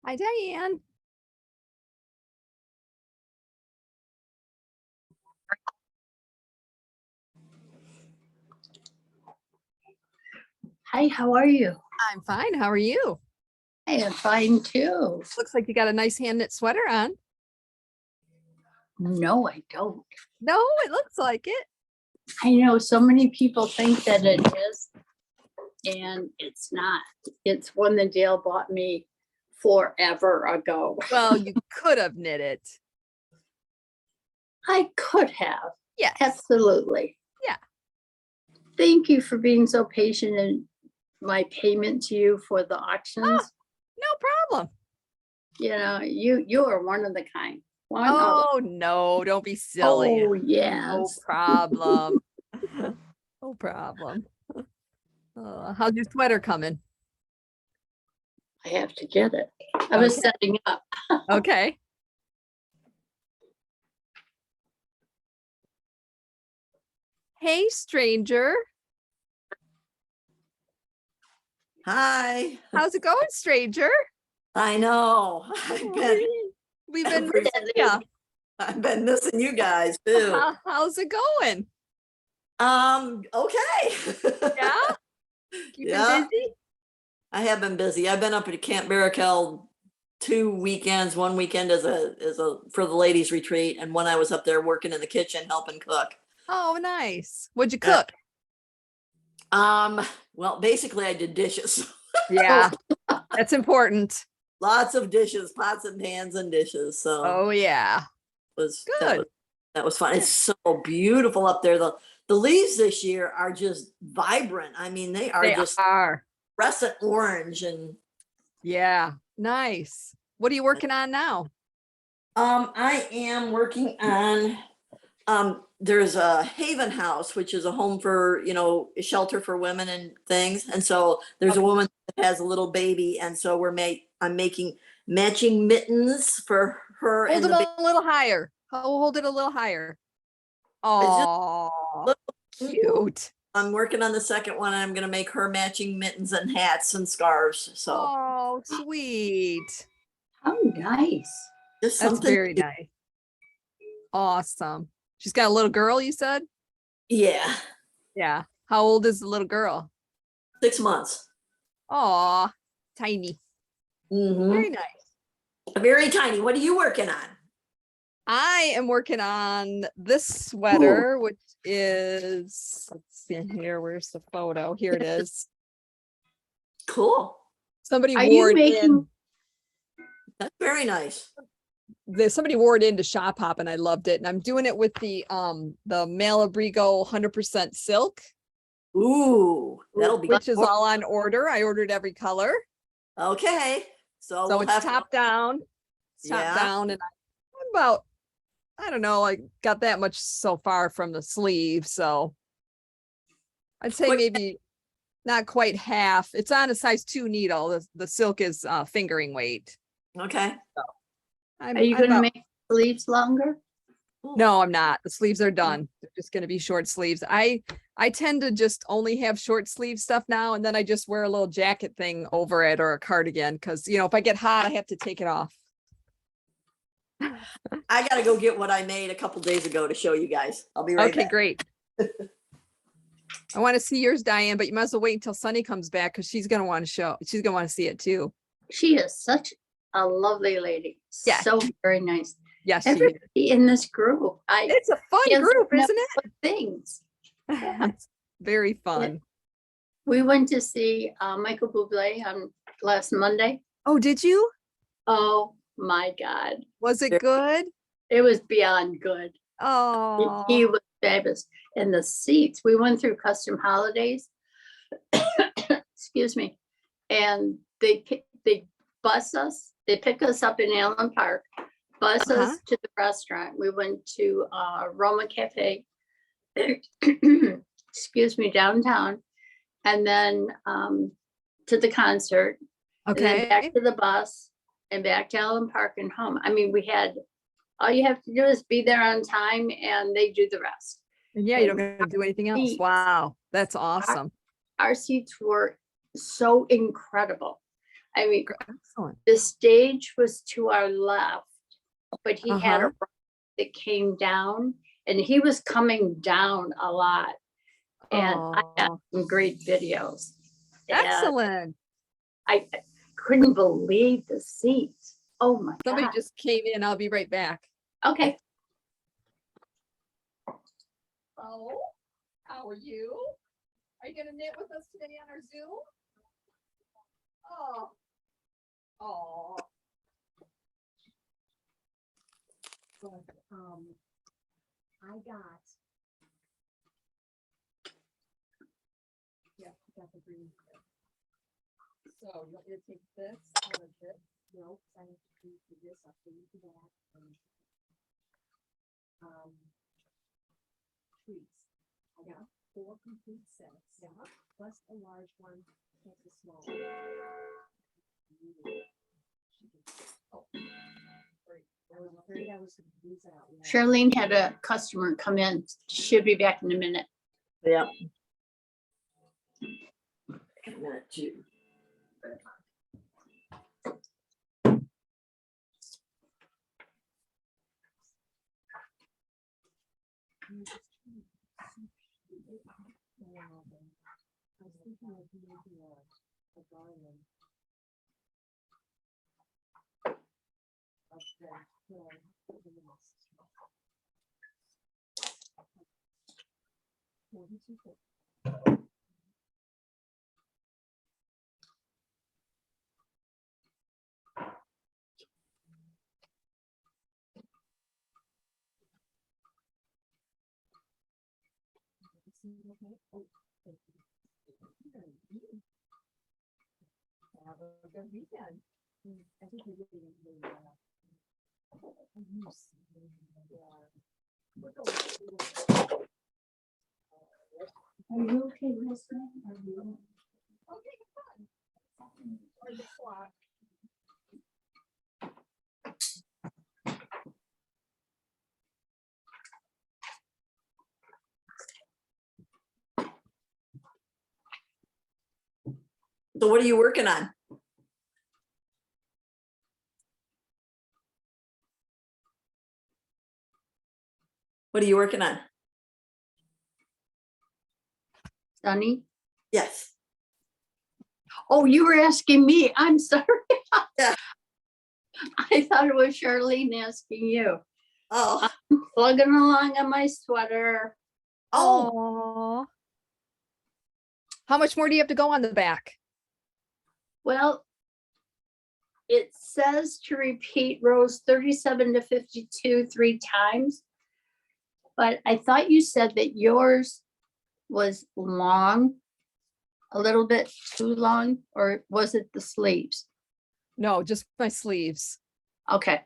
Hi, Diane. Hi, how are you? I'm fine. How are you? I am fine too. Looks like you got a nice hand knit sweater on. No, I don't. No, it looks like it. I know so many people think that it is, and it's not. It's one that Dale bought me forever ago. Well, you could have knit it. I could have. Yes. Absolutely. Yeah. Thank you for being so patient in my payment to you for the auctions. Oh, no problem. You know, you are one of the kind. Oh, no, don't be silly. Oh, yes. No problem. No problem. How's your sweater coming? I have to get it. I was setting up. Okay. Hey, stranger. Hi. How's it going, stranger? I know. We've been missing you. I've been missing you guys too. How's it going? Okay. Yeah. Keeping Yeah. busy? I have been busy. I've been up at Camp Barakel 2 weekends, one weekend as a for the ladies retreat, and when I was up there working in the kitchen helping cook. Oh, nice. What'd you cook? Well, basically I did dishes. Yeah, that's important. Lots of dishes, pots and pans and dishes. So Oh yeah. was Good. that was fun. It's so beautiful up there. The leaves this year are just vibrant. I mean, they are crescent orange and yeah, nice. What are you working on now? I am working on there's a Haven House, which is a home for, a shelter for women and things. And so there's a woman that has a little baby, and so I'm making matching mittens for her. Hold and it a little higher. Hold it a little higher. Oh, cute. I'm working on the second one. I'm going to make her matching mittens and hats and scarves. So, oh, sweet. How nice. just That's something. very nice. Awesome. She's got a little girl, you said? Yeah. Yeah. How old is the little girl? 6 months. Aw, tiny. Very nice. Very tiny. What are you working on? I am working on this sweater, which is, let's see here, where's the photo? Here it is. Cool. Somebody wore it in. That's very nice. Somebody wore it into Shop Hop and I loved it. And I'm doing it with the Malabrigo 100% silk. Ooh, that'll be which is all on order. I ordered every color. Okay. So we'll it's top down. It's top down, and I'm about, I don't know, I got that much so far from the sleeve. So I'd say maybe not quite half. It's on a size 2 needle. The silk is fingering weight. Okay. So are you going to make sleeves longer? No, I'm not. The sleeves are done. They're just going to be short sleeves. I tend to just only have short sleeve stuff now, and then I just wear a little jacket thing over it or a cardigan because, if I get hot, I have to take it off. I got to go get what I made a couple days ago to show you guys. I'll be right back. Okay, great. I want to see yours, Diane, but you might as well wait until Sunny comes back because she's going to want to show. She's going to want to see it too. She is such a lovely lady. Yeah. So very nice. Yes, everybody in this group. It's a fun group, isn't it? Things. Yeah. It's very fun. We went to see Michael Bublé on last Monday. Oh, did you? Oh my God. Was it good? It was beyond good. Oh, he was fabulous. And the seats, we went through Custom Holidays. Excuse me. And they bus us. They pick us up in Allen Park. Bus us to the restaurant. We went to Roma Cafe, excuse me, downtown, and then to the concert, and then back to the bus, and back to Allen Park and home. I mean, we had, all you have to do is be there on time, and they do the rest. Yeah, you don't have to do anything else. Wow, that's awesome. Our seats were so incredible. I mean, Excellent. the stage was to our left, but he had a Uh-huh. ramp that came down, and he was coming down a lot. And I got Oh, some great videos. And excellent. I couldn't believe the seats. Oh my Somebody God. just came in. I'll be right back. Okay. Oh, how are you? Are you gonna knit with us today on our Zoom? Oh. Oh. But I got the green. So you want me to take this out of this? No, 'cause I have to do this, I'll do that. And, treats. I got 4 complete sets. Yeah. Plus a large one, plus a small one. Oh, great. I was afraid I was gonna lose out. Yeah. Charlene had a customer come in. She'll be back in a minute. Yeah. A minute too. I was thinking of making a garland of the nest. 42 foot. Okay. Oh, thank you. Have a good weekend. I think we really need to, use. Are you okay listening? Are you? Okay, fun. Or the clock. So what are you working on? What are you working on? Sunny? Yes. Oh, you were asking me. I'm sorry. Yeah. I thought it was Charlene asking you. Oh. Plugging along on my sweater. Oh. Oh. How much more do you have to go on the back? Well, it says to repeat rows 37 to 52 3 times. But I thought you said that yours was long, a little bit too long, or was it the sleeves? No, just my sleeves. Okay.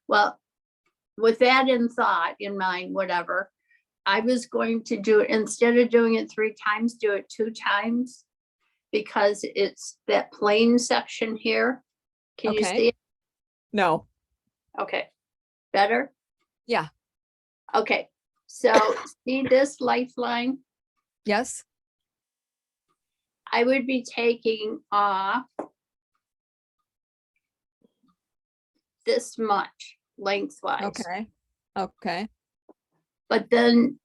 Well, with that in mind, whatever, I was going to do it, instead of doing it 3 times, do it 2 times, because it's that plain section here. Can you Okay. see it? No. Okay. Better? Yeah. Okay. So see this lifeline? Yes. I would be taking off this much lengthwise. Okay. Okay. But then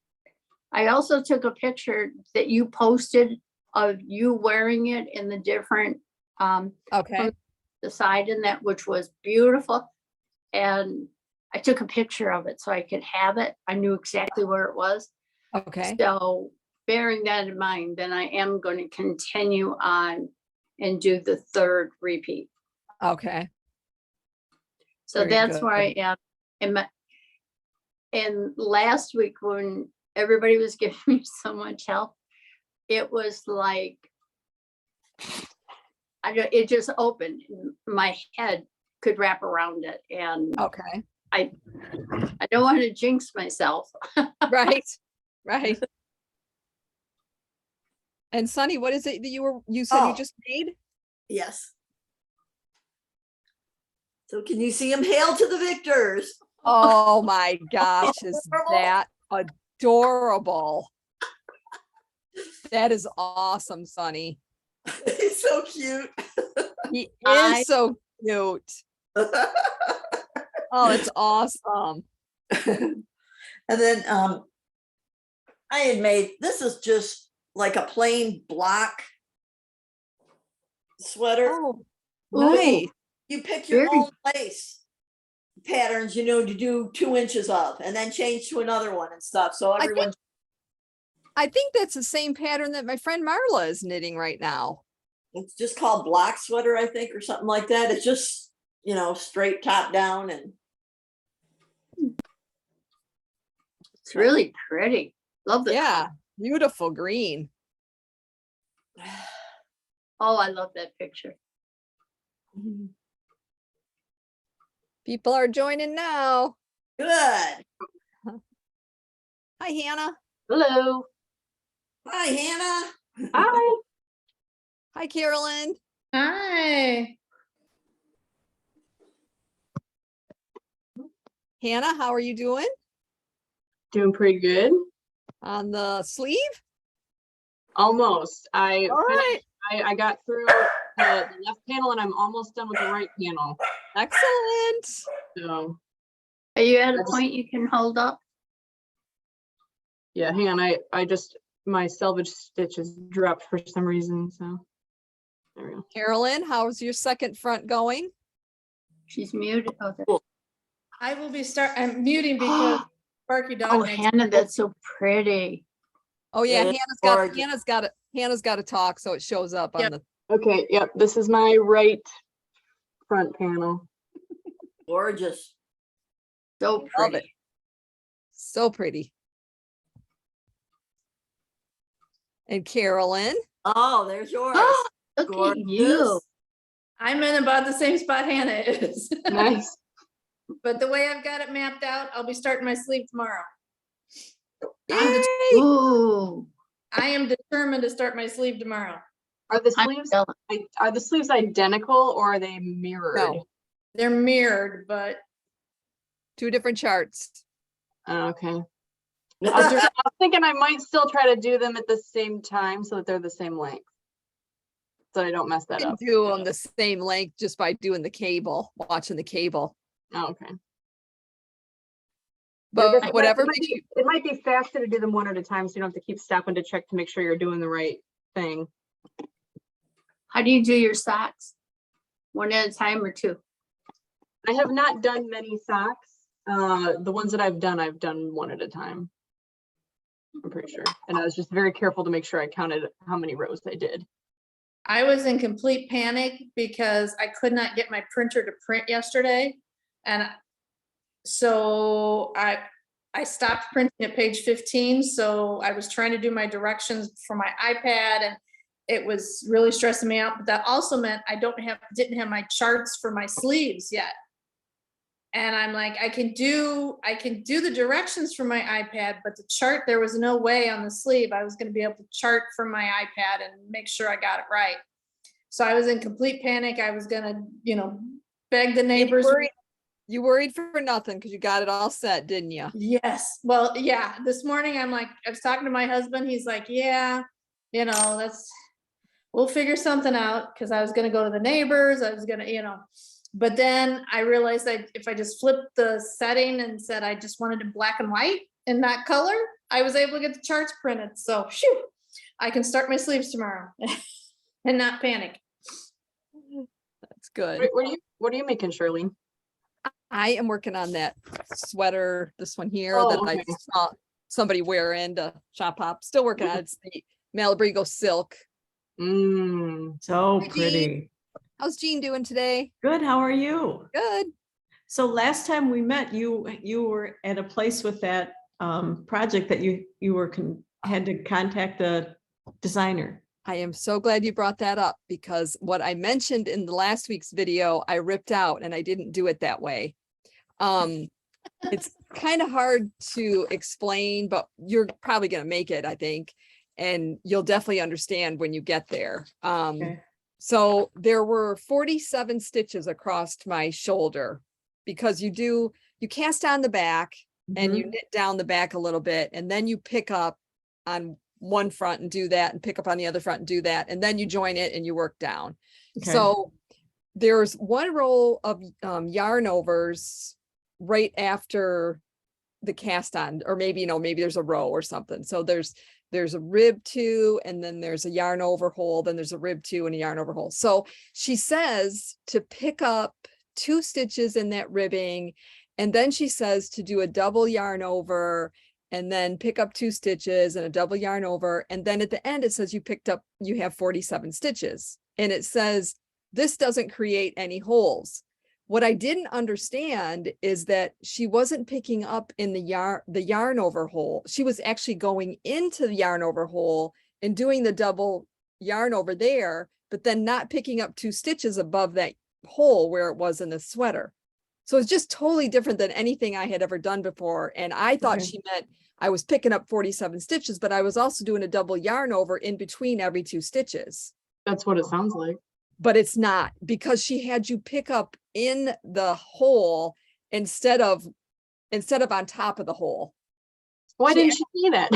I also took a picture that you posted of you wearing it in the different, Okay. the side in that, which was beautiful. And I took a picture of it so I could have it. I knew exactly where it was. Okay. So bearing that in mind, then I am going to continue on and do the 3rd repeat. Okay. So Very that's good. where I am. And last week when everybody was giving me so much help, it was like, it just opened. My head could wrap around it. And Okay. I don't want to jinx myself. Right. Right. And Sunny, what is it that you said you Oh. just made? Yes. So can you see them? Hail to the victors. Oh my gosh, is Adorable. that adorable? That is awesome, Sunny. He's so cute. He I- is so cute. Oh, that's awesome. And then I had made, this is just like a plain block sweater. Oh, Ooh. nice. You pick your Very- own lace patterns, you know, to do 2 inches of, and then change to another one and stuff. So think- everyone, I think that's the same pattern that my friend Marla is knitting right now. it's just called block sweater, I think, or something like that. It's just, you know, straight top down and It's really pretty. Love the. Yeah, beautiful green. Oh, I love that picture. People are joining now. good. Hi, Hannah. Hello. Hi, Hannah. Hi. Hi, Carolyn. Hi. Hannah, how are you doing Doing pretty good. on the sleeve? Almost. I All right. finished, I got through the left panel and I'm almost done with the right panel. Excellent. So Are you at a That's- point you can hold up? yeah, hang on. I just, my selvage stitches dropped for some reason. So there we go. Carolyn, how's your second front going? She's muted. Oh, there- I will be I'm muting because Barky Dog. oh, makes Hannah, that's so pretty. Oh yeah, It is gorgeous. Hannah's got to talk so it shows up on Yep. the. Okay. Yep. This is my right front panel. Gorgeous. So Love pretty. it. So pretty. And Carolyn, Oh, there's yours. Look at Gorgeous. you. I'm in about the same spot Hannah is. Nice. But the way I've got it mapped out, I'll be starting my sleeve tomorrow. yay! Ooh. I am determined to start my sleeve tomorrow. Are the I'm sleeves, jealous. are the sleeves identical or are they mirrored? No, They're mirrored, but 2 different charts. Oh, okay. I was thinking I might still try to do them at the same time so that they're the same length. So I don't mess that You can up. do them the same length just by doing the cable, watching the cable. Oh, okay. But whatever makes you, It might be faster to do them one at a time, so you don't have to keep stopping to check to make sure you're doing the right thing. How do you do your socks? One at a time or 2? I have not done many socks. The ones that I've done one at a time. I'm pretty sure. And I was just very careful to make sure I counted how many rows I did. I was in complete panic because I could not get my printer to print yesterday. And so I stopped printing at page 15. So I was trying to do my directions for my iPad and it was really stressing me out. But that also meant I didn't have my charts for my sleeves yet. And I'm like, I can do the directions from my iPad, but the chart, there was no way on the sleeve I was going to be able to chart from my iPad and make sure I got it right. So I was in complete panic. I was going to, beg the you neighbors. worried for nothing because you got it all set, didn't you? Yes. Well, yeah. This morning I was talking to my husband. He's like, yeah, we'll figure something out. Cause I was going to go to the neighbors. I was going to, but then I realized that if I just flipped the setting and said, I just wanted it black and white and not color, I was able to get the charts printed. So phew, I can start my sleeves tomorrow and not panic. That's good. What are you making, Shirley? I am working on that sweater, this one here Oh, that I okay. saw somebody wearing to Shop Hop. Still working on it. It's the Malabrigo silk. So Hi, Jean. pretty. How's Jean doing today? Good. How are you? Good. So last time we met, you were at a place with that project that had to contact the designer. I am so glad you brought that up because what I mentioned in the last week's video, I ripped out and I didn't do it that way. It's kind of hard to explain, but you're probably going to make it, I think, and you'll definitely understand when you get there. Okay. So there were 47 stitches across my shoulder because you cast on the back and you knit down the back a little bit, and then you pick up on one front and do that and pick up on the other front and do that. And then you join it and you work down. Okay. So there's one row of yarn overs right after the cast on, or maybe, you know, maybe there's a row or something. So there's a rib 2, and then there's a yarn over hole, then there's a rib 2 and a yarn over hole. So she says to pick up 2 stitches in that ribbing, and then she says to do a double yarn over, and then pick up 2 stitches and a double yarn over. And then at the end, it says you have 47 stitches. And it says, this doesn't create any holes. What I didn't understand is that she wasn't picking up in the yarn over hole. She was actually going into the yarn over hole and doing the double yarn over there, but then not picking up 2 stitches above that hole where it was in the sweater. So it's just totally different than anything I had ever done before. And I thought Okay. she meant I was picking up 47 stitches, but I was also doing a double yarn over in between every 2 stitches. That's what it sounds like. But it's not, because she had you pick up in the hole instead of on top of the hole. Why She didn't she say that?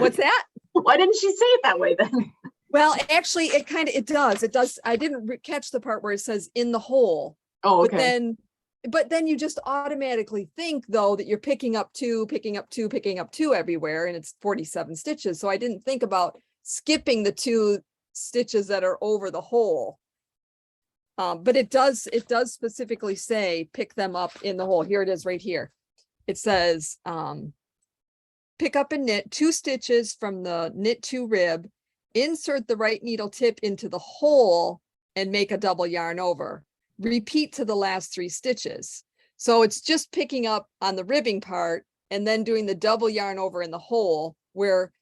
What's that? Why didn't she say it that way then? Well, actually, it does. I didn't catch the part where it says in the hole. Oh, But okay. then you just automatically think, though, that you're picking up two everywhere, and it's 47 stitches. So I didn't think about skipping the 2 stitches that are over the hole. But it does specifically say pick them up in the hole. Here it is right here. It says pick up and knit 2 stitches from the knit 2 rib, insert the right needle tip into the hole and make a double yarn over. Repeat to the last 3 stitches. So it's just picking up on the ribbing part and then doing the double yarn over in the hole, where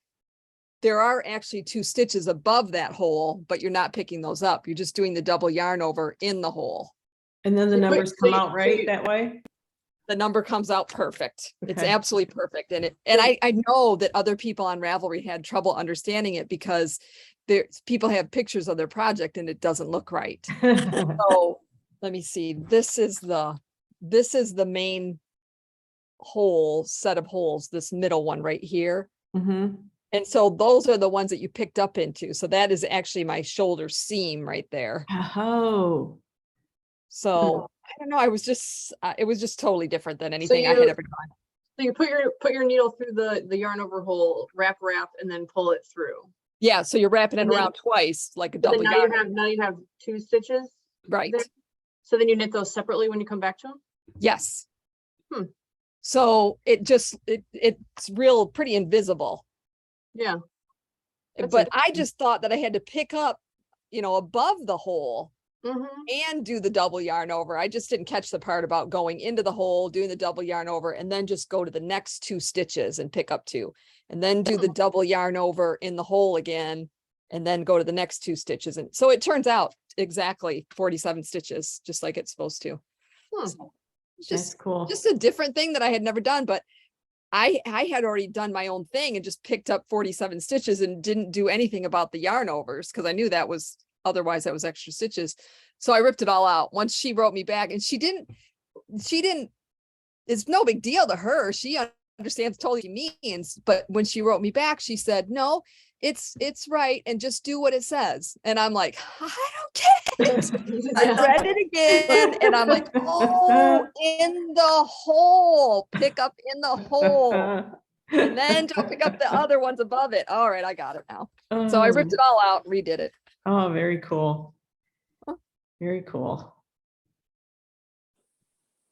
there are actually 2 stitches above that hole, but you're not picking those up. You're just doing the double yarn over in the hole. And then the Wait, numbers so come you- out so right you- that way? The number comes out perfect. It's Okay. absolutely perfect. And I know that other people on Ravelry had trouble understanding it because people have pictures of their project and it doesn't look right. So let me see. This is the main hole, set of holes, this middle one right here. Mhm. And so those are the ones that you picked up into. So that is actually my shoulder seam right there. Oh, So I don't know. It was just totally different than anything I you- had ever done. So you put your needle through the yarn over hole, wrap, and then pull it through. Yeah. So you're wrapping it And then- around twice, like a But then double yarn. now you have 2 stitches. Right. there. So then you knit those separately when you come back to them? Yes. Hmm. So it's pretty invisible. Yeah. That's But I interesting. just thought that I had to pick up, above the hole Mhm. and do the double yarn over. I just didn't catch the part about going into the hole, doing the double yarn over, and then just go to the next 2 stitches and pick up 2, and then do the double yarn over in the hole again, and then go to the next 2 stitches. And so it turns out exactly 47 stitches, just like it's supposed to. Hmm. So it's that's cool. just a different thing that I had never done, but I had already done my own thing and just picked up 47 stitches and didn't do anything about the yarn overs, because I knew otherwise that was extra stitches. So I ripped it all out. Once she wrote me back, and she didn't, it's no big deal to her. She understands totally what she means. But when she wrote me back, she said, no, it's right. And just do what it says. And I'm like, I don't get it. I read it again and I'm like, oh, in the hole, pick up in the hole. And then don't pick up the other ones above it. All right, I got it now. So I ripped it all out, redid it. Oh, very cool. Very cool.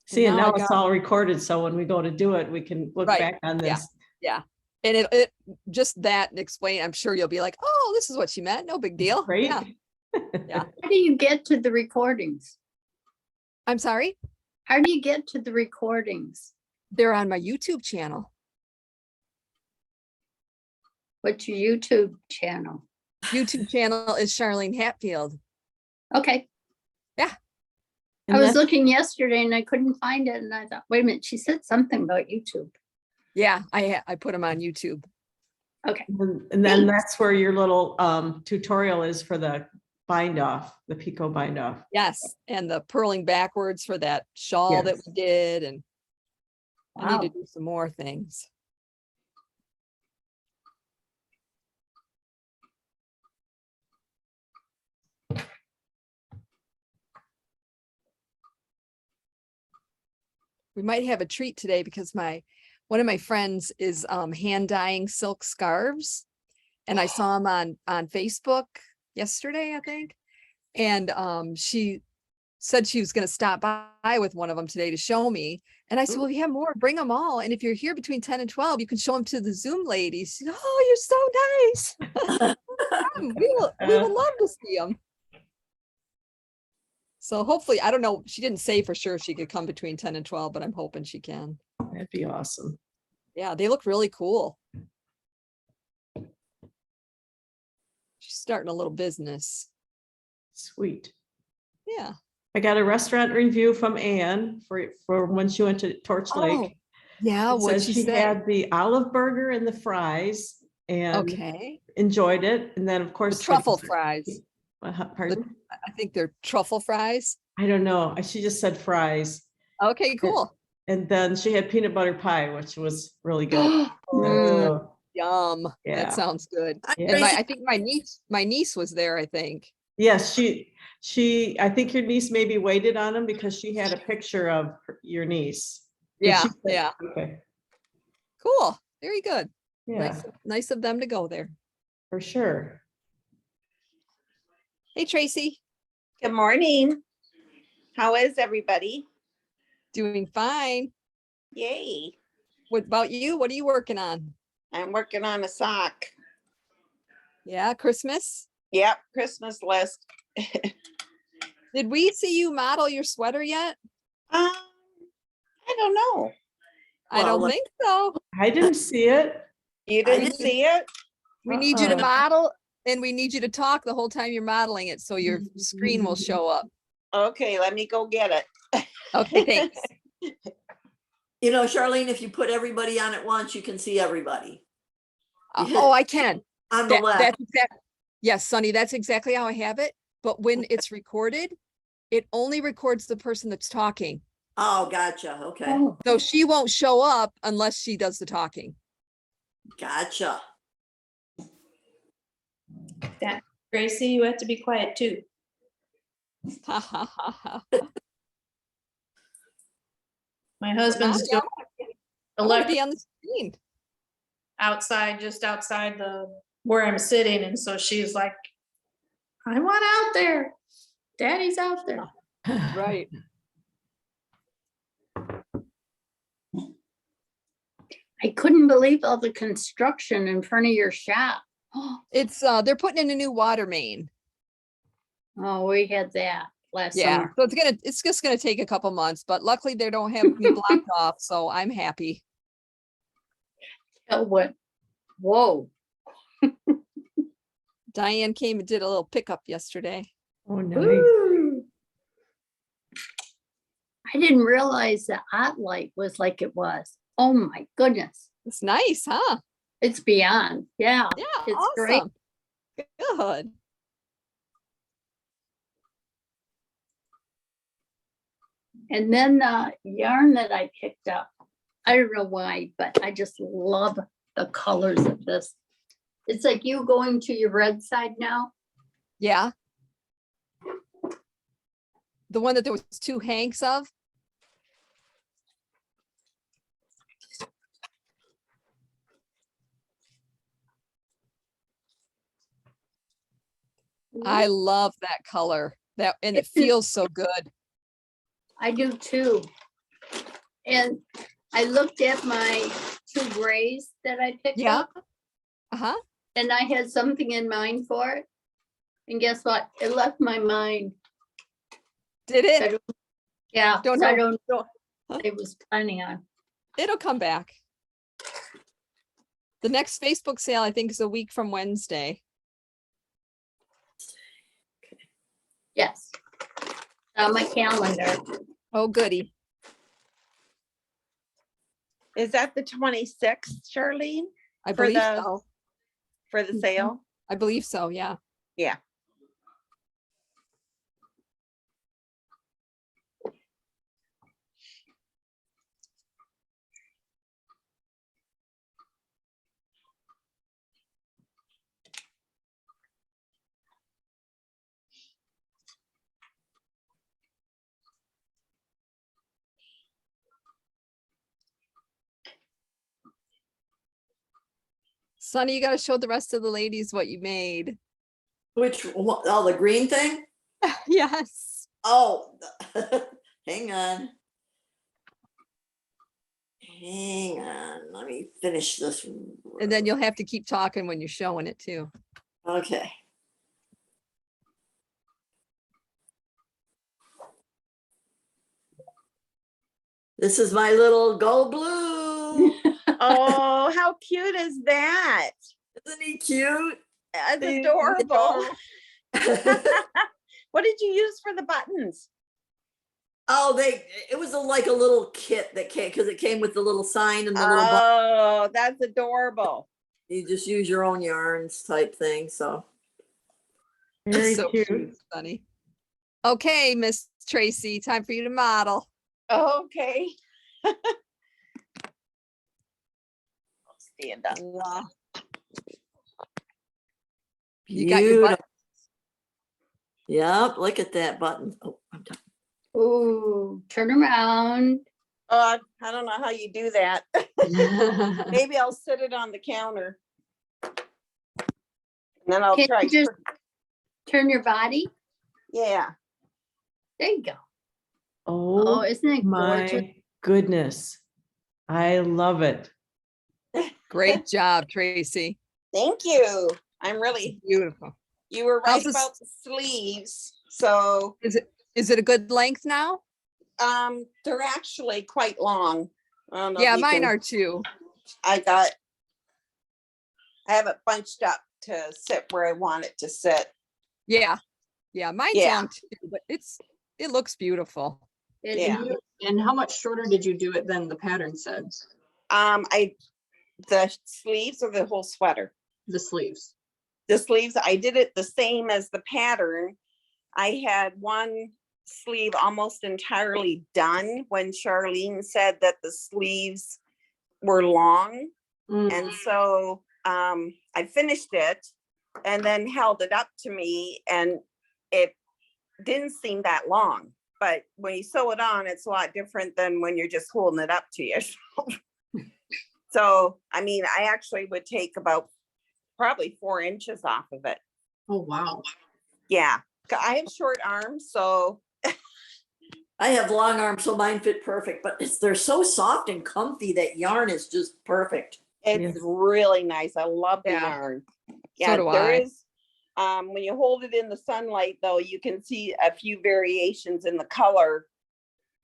See, and now I now it's all recorded, so when we go to do it, we can look Right, back on yeah. this. Yeah. And it just that explain, I'm sure you'll be like, oh, this is what she meant. No big deal. Right? Yeah. Yeah. How do you get to the recordings? I'm sorry. How do you get to the recordings? They're on my YouTube channel. What's your YouTube channel? YouTube channel is Charlene Hatfield. Okay, And I was that's- looking yesterday and I couldn't find it and I thought, wait a minute, she said something about YouTube. Yeah, I put them on YouTube. Okay, And then that's where your little tutorial is for the bind off, the Pico bind off. Yes. And the purling backwards for that shawl that Yes. we did. And I wow. need to do some more things. we might have a treat today because one of my friends is hand dyeing silk scarves. And I saw him on Facebook yesterday, I think. And she said she was going to stop by with one of them today to show me. And I said, well, if you have more, bring them all. And if you're here between 10 and 12, you can show them to the Zoom ladies. She said, oh, you're so nice. We would love to see them. So hopefully, I don't know. She didn't say for sure she could come between 10 and 12, but I'm hoping she can. That'd be awesome. Yeah, they look really cool. She's starting a little business. Sweet. Yeah. I got a restaurant review from Anne for when she went to Torch Oh, Lake. yeah, It what says she she said. had the olive burger and the fries and Okay. enjoyed it. And then of The course. truffle fries. Pardon? I think they're truffle fries. I don't know. She just said fries. Okay, cool. And then she had peanut butter pie, which was really good. Mm, So, yum. Yeah. That sounds good. yeah. And I think my niece was there, I think. Yes, I think your niece maybe waited on him because she had a picture of your niece. Did Yeah, she say- yeah. Okay, Cool. Very good. yeah, Nice of them to go there. for sure. Hey, Tracy. Good morning. How is everybody? Doing fine. Yay. What about you? What are you working on? I'm working on a sock. Yeah, Christmas. Yep, Christmas list. Did we see you model your sweater yet? I don't know. I Well, don't think so. I didn't see it. You I didn't see it? We need you to Uh-uh. model and we need you to talk the whole time you're modeling it so your screen will show up. Okay, let me go get it. Okay, thanks. You know, Charlene, if you put everybody on at once, you can see everybody You hit- Oh, I can. on the left. That's exact. Yes, Sunny, that's exactly how I have it. But when it's recorded, it only records the person that's talking. Oh, gotcha. Okay. Oh, So she won't show up unless she does the talking. Gotcha. Gracie, you have to be quiet too. Ha, ha, ha, ha. My husband's Yeah, doing I want to electric be on the screen. outside, just outside where I'm sitting, and so she's like, I want out there. Daddy's out there. Right. I couldn't believe all the construction in front of your shop. It's they're putting in a new water main. Oh, we had that last Yeah. summer. So it's just gonna take a couple months, but luckily they don't have me blocked off, so I'm happy. It went, whoa. Diane came and did a little pickup yesterday. Oh, nice. Woo. I didn't realize the hot light was like it was. Oh my goodness. It's nice, huh? It's beyond. Yeah. Yeah, It's great. awesome. Good. And then the yarn that I picked up, I don't know why, but I just love the colors of this. It's like you going to your red side now. Yeah. The one that there was two Hanks of. I love that color. That and it feels so good. I do too. And I looked at my two grays that I picked Yeah. up Uh-huh. and I had something in mind for it. And guess what? It left my mind. Did I it? don't- Yeah, Don't so I know. don't know Huh? what it was planning on. It'll come back. The next Facebook sale, I think, is a week from Wednesday. Yes. On my calendar. Oh, goody. Is that the 26th, Charlene, I For believe the- so. for the sale? I believe so, yeah. Yeah. Sonny, you gotta show the rest of the ladies what you made. Oh, the green thing? Yes. Oh, hang on. Hang on, let me finish this. And then you'll have to keep talking when you're showing it too. Okay. This is my little gold blue. Oh, how cute is that? Isn't he cute? That's He's adorable. adorable. What did you use for the buttons? Oh, it was like a little kit that came, because it came with the little sign and the little button. Oh, that's adorable. You just use your own yarns type thing, so. Very So cute. Sonny. Okay, Miss Tracy, time for you to model. Okay. I'll stand up. Wow. You got your button. Yep, look at that button. Oh, I'm done. Ooh, turn around. I don't know how you do that. Maybe I'll sit it on the counter. And then I'll Can try. you just turn your body? Yeah. There you go. Oh, Oh, isn't it gorgeous? my goodness. I love it. Great job, Tracy. Thank you. I'm really, Beautiful. you were How's right this- about the sleeves. So Is it a good length now? they're actually quite long. I don't know if Yeah, you mine can- are too. I have it bunched up to sit where I want it to sit. Yeah. Yeah, mine's Yeah. long too, but it looks beautiful. It- Yeah. And how much shorter did you do it than the pattern said? The sleeves or the whole sweater? The sleeves. The sleeves, I did it the same as the pattern. I had one sleeve almost entirely done when Charlene said that the sleeves were long. And so I finished it and then held it up to me, and it didn't seem that long. But when you sew it on, it's a lot different than when you're just holding it up to you. So, I mean, I actually would take about probably 4 inches off of it. Oh, wow. Yeah, I have short arms, so I have long arms, so mine fit perfect, but they're so soft and comfy. That yarn is just perfect. it's Yes. really nice. I love the Yeah. yarn. Yeah, do there I. is. When you hold it in the sunlight, though, you can see a few variations in the color,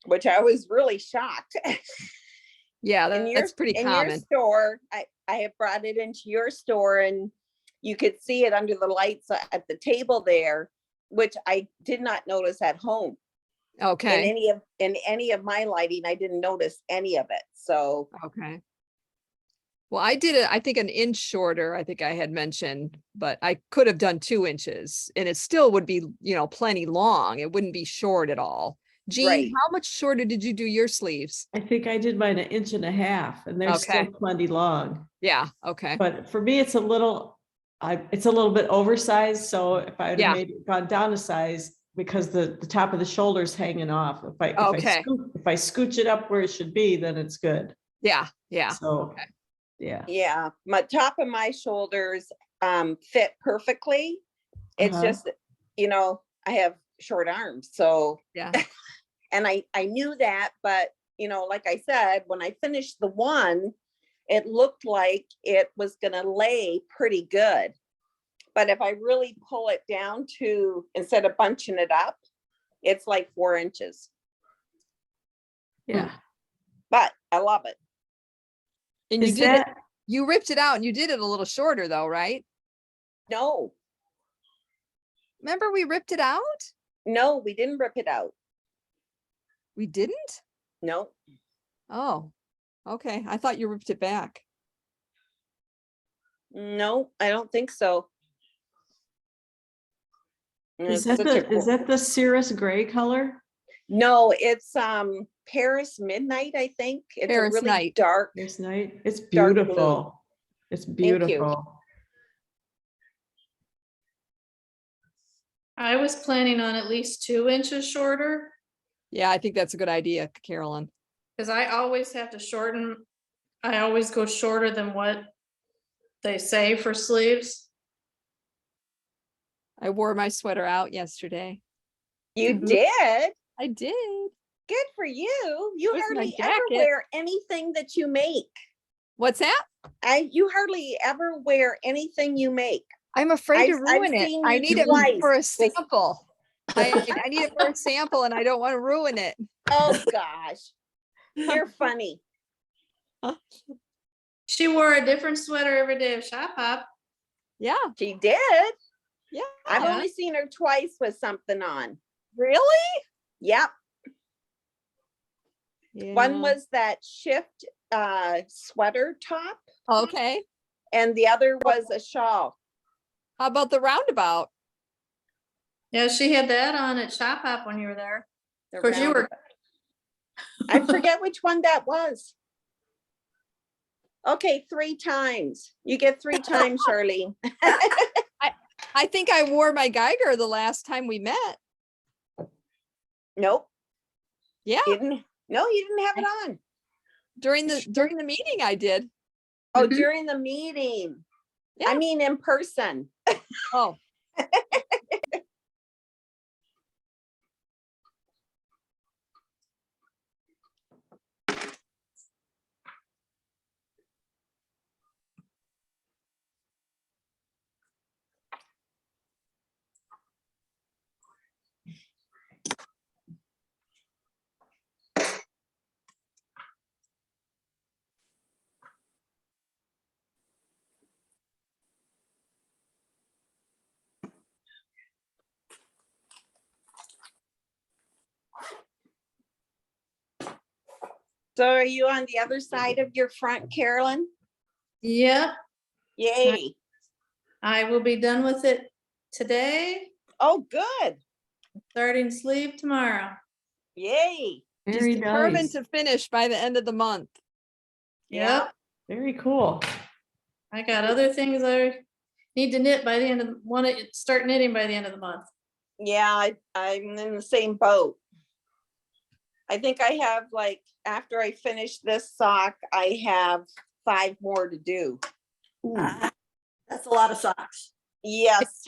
which I was really shocked. Yeah, In your- that's pretty in your common. store, I have brought it into your store, and you could see it under the lights at the table there, which I did not notice at home. Okay. In any of my lighting, I didn't notice any of it. So Okay. Well, I did it, I think 1 inch shorter, I think I had mentioned, but I could have done 2 inches and it still would be, plenty long. It wouldn't be short at all. Jean, Right. how much shorter did you do your sleeves? I think I did mine 1.5 inches, and they're still Okay. plenty long. Yeah, okay. But for me, it's a little bit oversized. So if I would Yeah. have gone down a size, because the top of the shoulder's hanging off. Okay. If I scooch it up where it should be, then it's good. Yeah, yeah. So, Okay. yeah. yeah, my top of my shoulders fit perfectly. It's Uh-huh. just, I have short arms, so Yeah. and I knew that, but like I said, when I finished the one, it looked like it was gonna lay pretty good. But if I really pull it down to, instead of bunching it up, it's like 4 inches. Yeah. But I love it. And you Is did it, that, you ripped it out and you did it a little shorter though, right? No, Remember we ripped it out? no, we didn't rip it out. We didn't? No, Oh, okay. I thought you ripped it back. no, I don't think so. is It's that such a is that the Cirrus gray color? No, it's Paris Midnight, I think. It's Paris a really Night. dark. This night? It's Dark blue. beautiful. It's you. beautiful. I was planning on at least 2 inches shorter, Yeah, I think that's a good idea, Carolyn. because I always have to shorten. I always go shorter than what they say for sleeves. I wore my sweater out yesterday. You Mhm. did? I did. Good for you. You Where's my hardly ever jacket? wear anything that you make. What's that? You hardly ever wear anything you make. I'm afraid to I've ruin it. seen I you need it twice for a with- sample. I need it for a sample and I don't want to ruin it. Oh, gosh. You're funny. She wore a different sweater every day of shop hop. Yeah. She did. Yeah. I've only seen her twice with something on. Really? Yep. Yeah. One was that shift sweater top, Okay. and the other was a shawl. How about the roundabout? Yeah, she had that on at shop hop when you were there. The Of course, you were. I forget which one that was. Okay, 3 times. You get 3 times, Charlene. I think I wore my Geiger the last time we met. Nope. Yeah. You didn't. No, you didn't have it on. During the meeting I did. Oh, Mhm. during the meeting. Yeah. I mean, in person. Oh. So are you on the other side of your front, Carolyn? Yep, Yay. I will be done with it today, Oh, good. starting sleeve tomorrow. Yay. She's Very determined nice. to finish by the end of the month. Yep, Very cool. I got other things I need to knit by the end of, want to start knitting by the end of the month. Yeah, I'm in the same boat. I think I have like, after I finish this sock, I have 5 more to do. That's a lot of socks. Yes.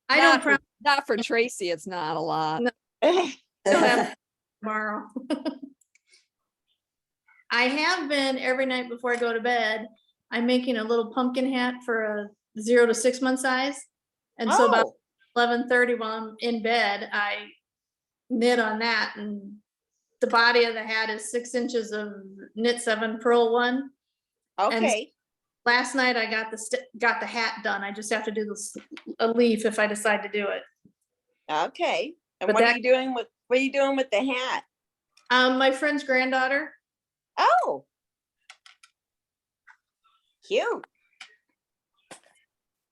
I don't Not for- promise Not for Tracy, it's not a lot. No. I'll have tomorrow. I have been every night before I go to bed, I'm making a little pumpkin hat for a 0 to 6 month size. And so about Oh, 11:30 while I'm in bed, I knit on that, and the body of the hat is 6 inches of knit 7, purl 1. okay. Last night I got the hat done. I just have to do this a leaf if I decide to do it. Okay. And But what are that- you doing with the hat? My friend's granddaughter. Oh. Cute.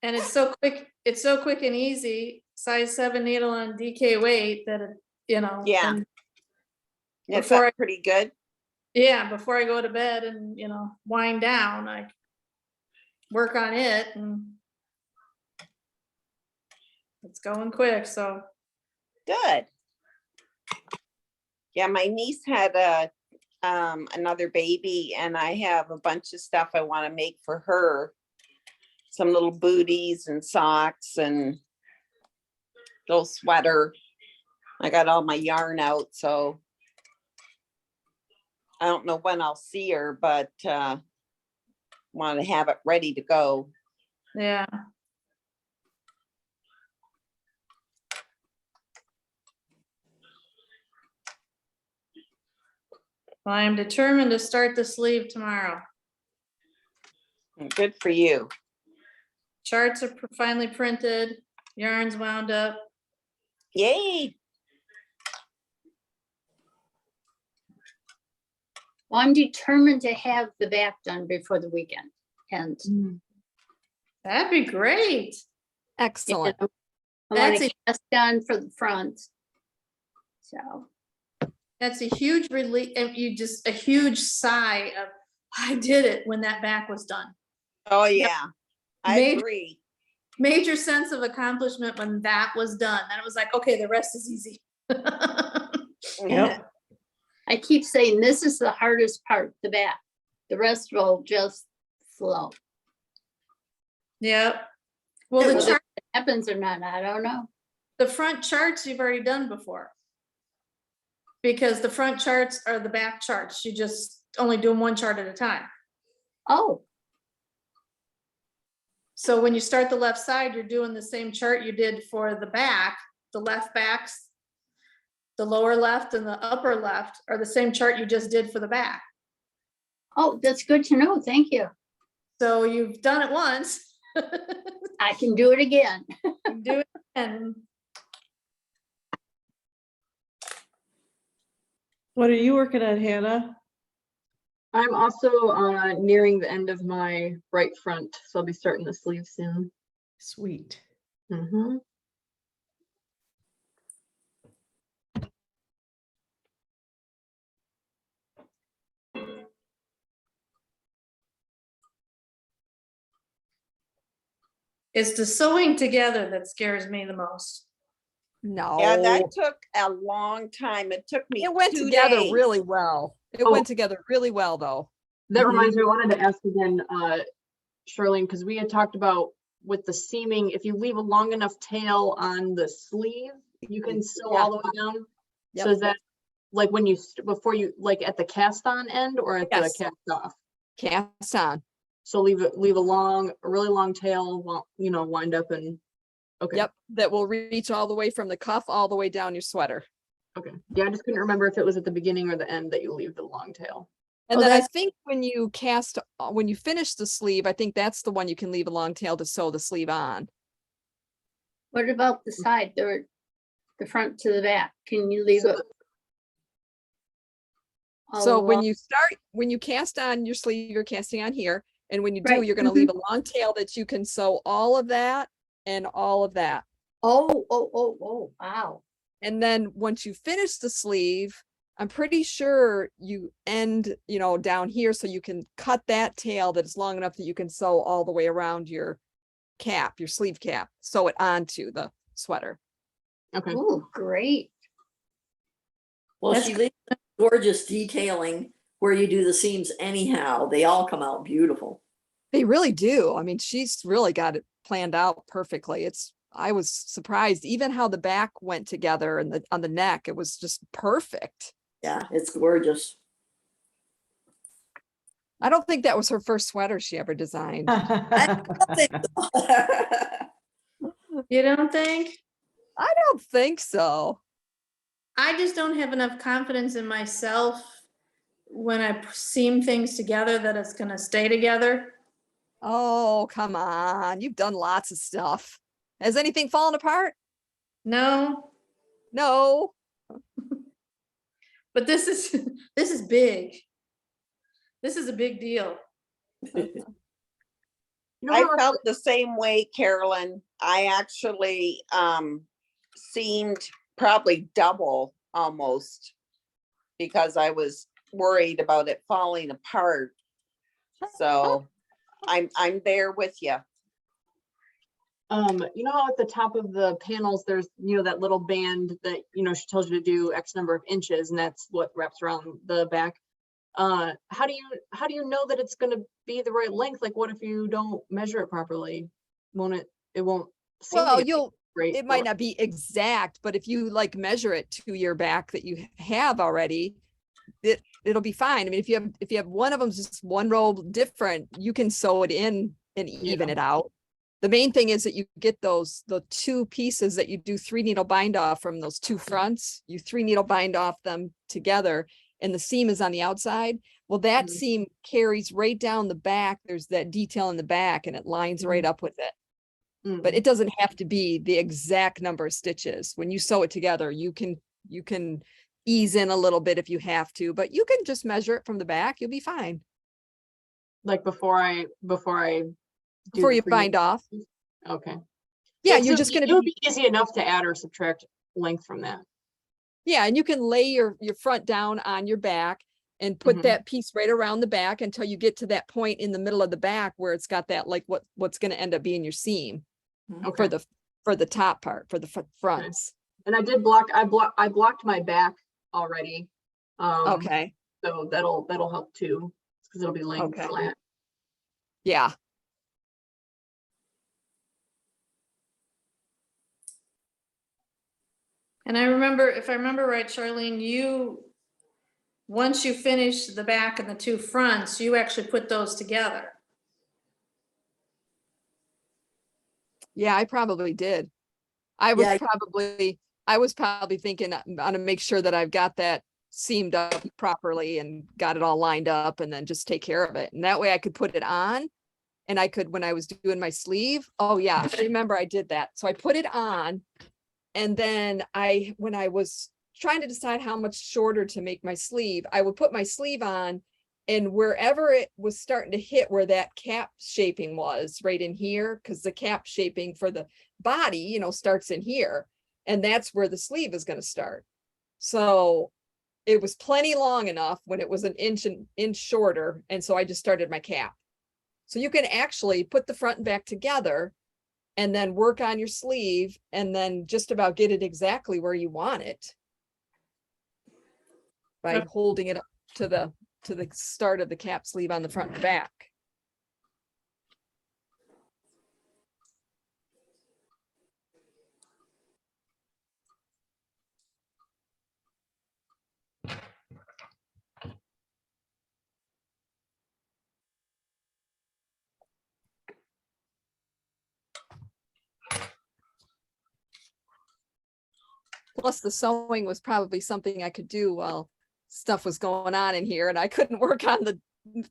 And it's so quick and easy, size 7 needle on DK weight that it, Yeah. and It's Before I- pretty good. yeah, before I go to bed and, wind down, I work on it, and it's going quick, so. Good. Yeah, my niece had another baby, and I have a bunch of stuff I want to make for her. Some little booties and socks and little sweater. I got all my yarn out, so I don't know when I'll see her, but want to have it ready to go. Yeah. Well, I am determined to start the sleeve tomorrow. Good for you. Charts are finally printed, yarns wound up. Yay. Well, I'm determined to have the back done before the weekend. And That'd be great. Excellent. I want That's to a- get this done for the front. So, That's a huge relief, and a huge sigh of, I did it when that back was done. Oh, yeah. I Made- agree. Major sense of accomplishment when that was done. Then it was like, okay, the rest is easy. Yep. I keep saying this is the hardest part, the back. The rest will just flow. Yep. Well, the Whether chart, it happens or not, I don't know. the front charts you've already done before. Because the front charts are the back charts. You just only do them one chart at a time. Oh, So when you start the left side, you're doing the same chart you did for the back, the left backs. The lower left and the upper left are the same chart you just did for the back. oh, that's good to know. Thank you. So you've done it once. I can do it again. Do it and What are you working on, Hannah? I'm also nearing the end of my right front, so I'll be starting the sleeve soon. Sweet. Mm-hmm. it's the sewing together that scares me the most. No. Yeah, that took a long time. It took me It went 2 together days. really well. It Oh. went together really well, though. That Mhm. reminds me, I wanted to ask again, Charlene, because we had talked about with the seaming, if you leave a long enough tail on the sleeve, you can sew all the way down. Yep. So is that like when you, before you, like at the cast on end or at Yes. the cast off? Cast on. So leave a really long tail, wind up and, okay. Yep. That will reach all the way from the cuff all the way down your sweater. Okay. Yeah, I just couldn't remember if it was at the beginning or the end that you leave the long tail. And Oh, then I that's- think when you when you finish the sleeve, I think that's the one you can leave a long tail to sew the sleeve on. What about the side, the front to the back? Can you leave it? So when along? you cast on your sleeve, you're casting on here. And when you do, Right, you're gonna leave a long tail that you can sew all of that and all of that. Oh, wow. And then once you finish the sleeve, I'm pretty sure you end, down here, so you can cut that tail that is long enough that you can sew all the way around your cap, your sleeve cap, sew it onto the sweater. Okay. Oh, great. Well, That's she leaves gorgeous detailing where you do the seams anyhow. They all come out beautiful. They really do. I mean, she's really got it planned out perfectly. I was surprised even how the back went together and on the neck, it was just perfect. Yeah, it's gorgeous. I don't think that was her first sweater she ever designed. I don't think so. You don't think? I don't think so. I just don't have enough confidence in myself when I seam things together that it's gonna stay together. Oh, come on. You've done lots of stuff. Has anything fallen apart? No, No. but this is this is big. This is a big deal. You know I what, felt the same way, Carolyn. I actually seemed probably double almost because I was worried about it falling apart. So I'm there with you. you know how at the top of the panels, there's, that little band that, she tells you to do X number of inches, and that's what wraps around the back. How do you know that it's going to be the right length? Like, what if you don't measure it properly? It won't seem Well, to get right. it might not be exact, but if you measure it to your back that you have already, it'll be fine. I mean, if you have one of them just one row different, you can sew it in and even it out. The main thing is that you get the two pieces that you do 3 needle bind off from those two fronts. You 3 needle bind off them together, and the seam is on the outside. Well, that Mhm. seam carries right down the back. There's that detail in the back, and it lines right up with it. But it doesn't have to be the exact number of stitches. When you sew it together, you can ease in a little bit if you have to, but you can just measure it from the back. You'll be fine Like before I do before the you three- bind off. Okay. Yeah, It's you're a- just going it to would be easy enough to add or subtract length from that. yeah, and you can lay your front down on your back and put Mhm. that piece right around the back until you get to that point in the middle of the back where it's got that what's going to end up being your seam Okay. for the top part, for the fronts. And I blocked my back already. Okay. So that'll help too, because it'll be laying Okay. flat. Yeah. And I remember, if I remember right, Charlene, once you finish the back and the two fronts, you actually put those together. Yeah, I probably did. I was Yeah. probably thinking I'm gonna make sure that I've got that seamed up properly and got it all lined up and then just take care of it. And that way I could put it on and I could, when I was doing my sleeve, oh yeah, I remember I did that. So I put it on and then when I was trying to decide how much shorter to make my sleeve, I would put my sleeve on and wherever it was starting to hit where that cap shaping was right in here, because the cap shaping for the body, starts in here. And that's where the sleeve is going to start. So it was plenty long enough when it was an inch shorter. And so I just started my cap. So you can actually put the front and back together and then work on your sleeve and then just about get it exactly where you want it by holding it up to the start of the cap sleeve on the front and back. Plus the sewing was probably something I could do while stuff was going on in here and I couldn't work on the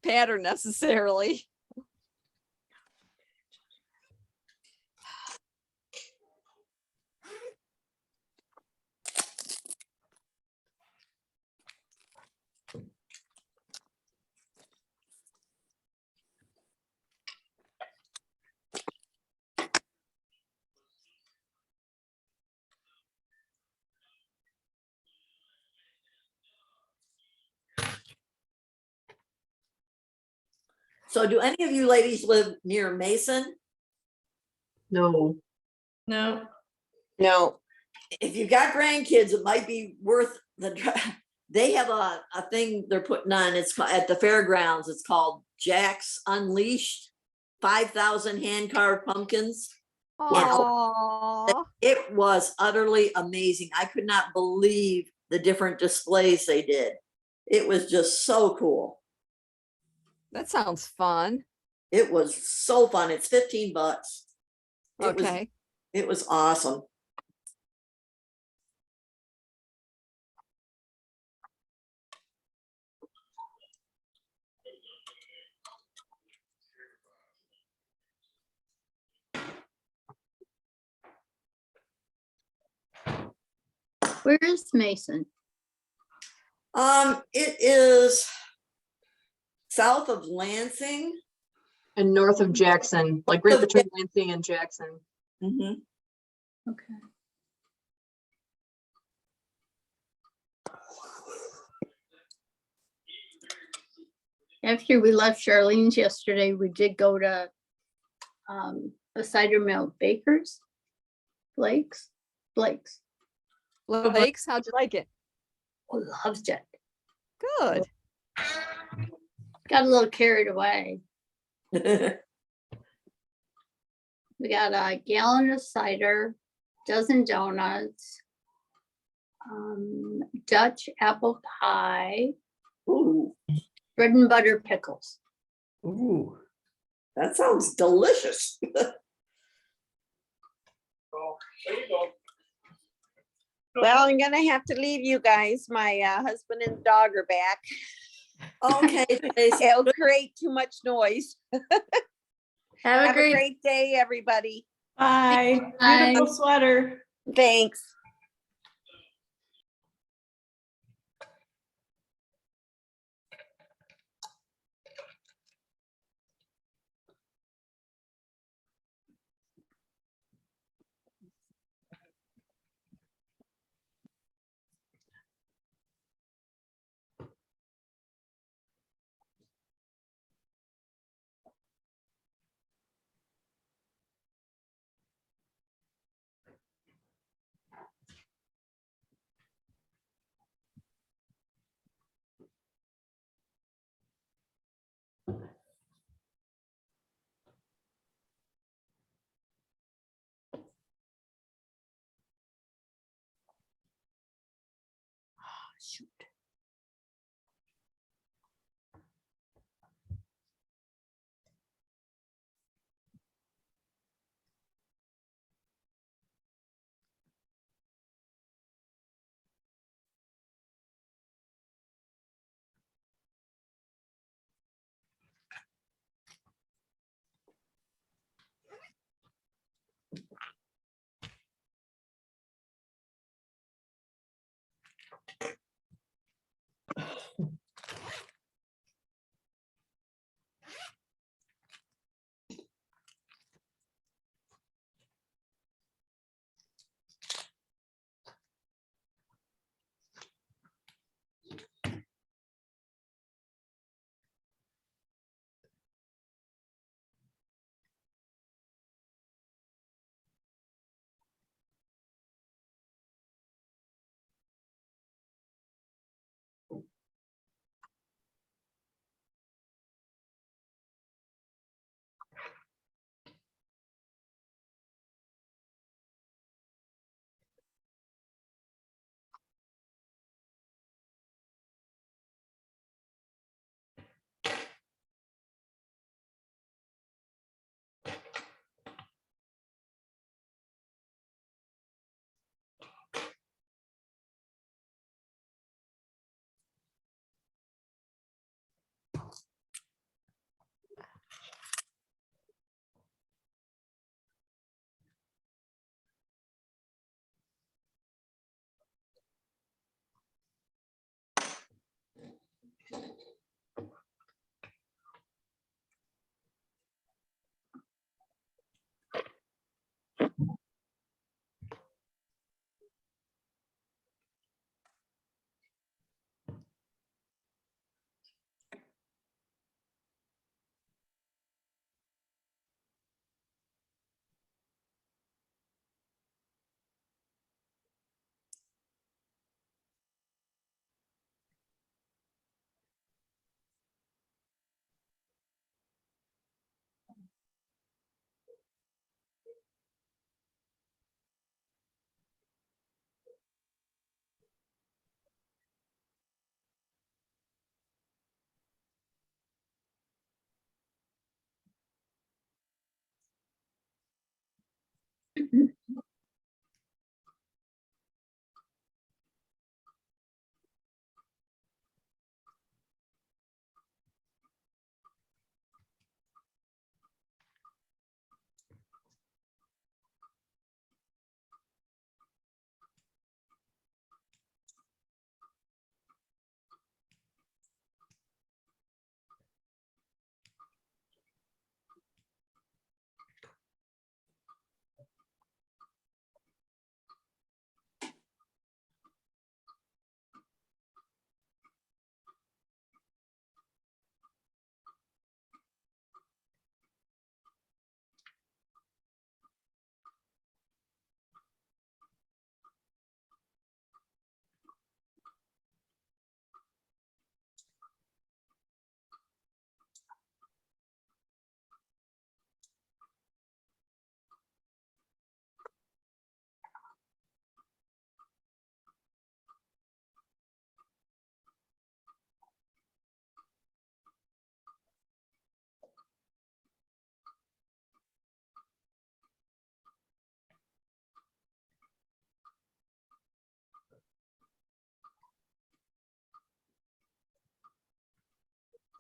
pattern necessarily. So do any of you ladies live near Mason? No. No, No, If you've got grandkids, it might be worth they have a thing they're putting on, at the fairgrounds, it's called Jack's Unleashed, 5,000 hand carved pumpkins. Oh, It was utterly amazing. I could not believe the different displays they did. It was just so cool. that sounds fun. It was so fun. It's $15. Okay. It was awesome. Where is Mason? It is south of Lansing. And north of Jackson, like right between Lansing and Jackson. Mm-hmm. Okay. After we left Charlene's yesterday, we did go to a cider mill, Blake's. Lakes, how'd you like it? Oh, loves it. Good. Got a little carried away. We got a gallon of cider, dozen donuts, Dutch apple pie, Ooh, bread and butter pickles. ooh, that sounds delicious. well, I'm gonna have to leave you guys. My husband and dog are back. Okay, Tracey. It'll create too much noise. have a Have a great, great day, everybody. Bye. Bye. Beautiful sweater. Thanks. shoot.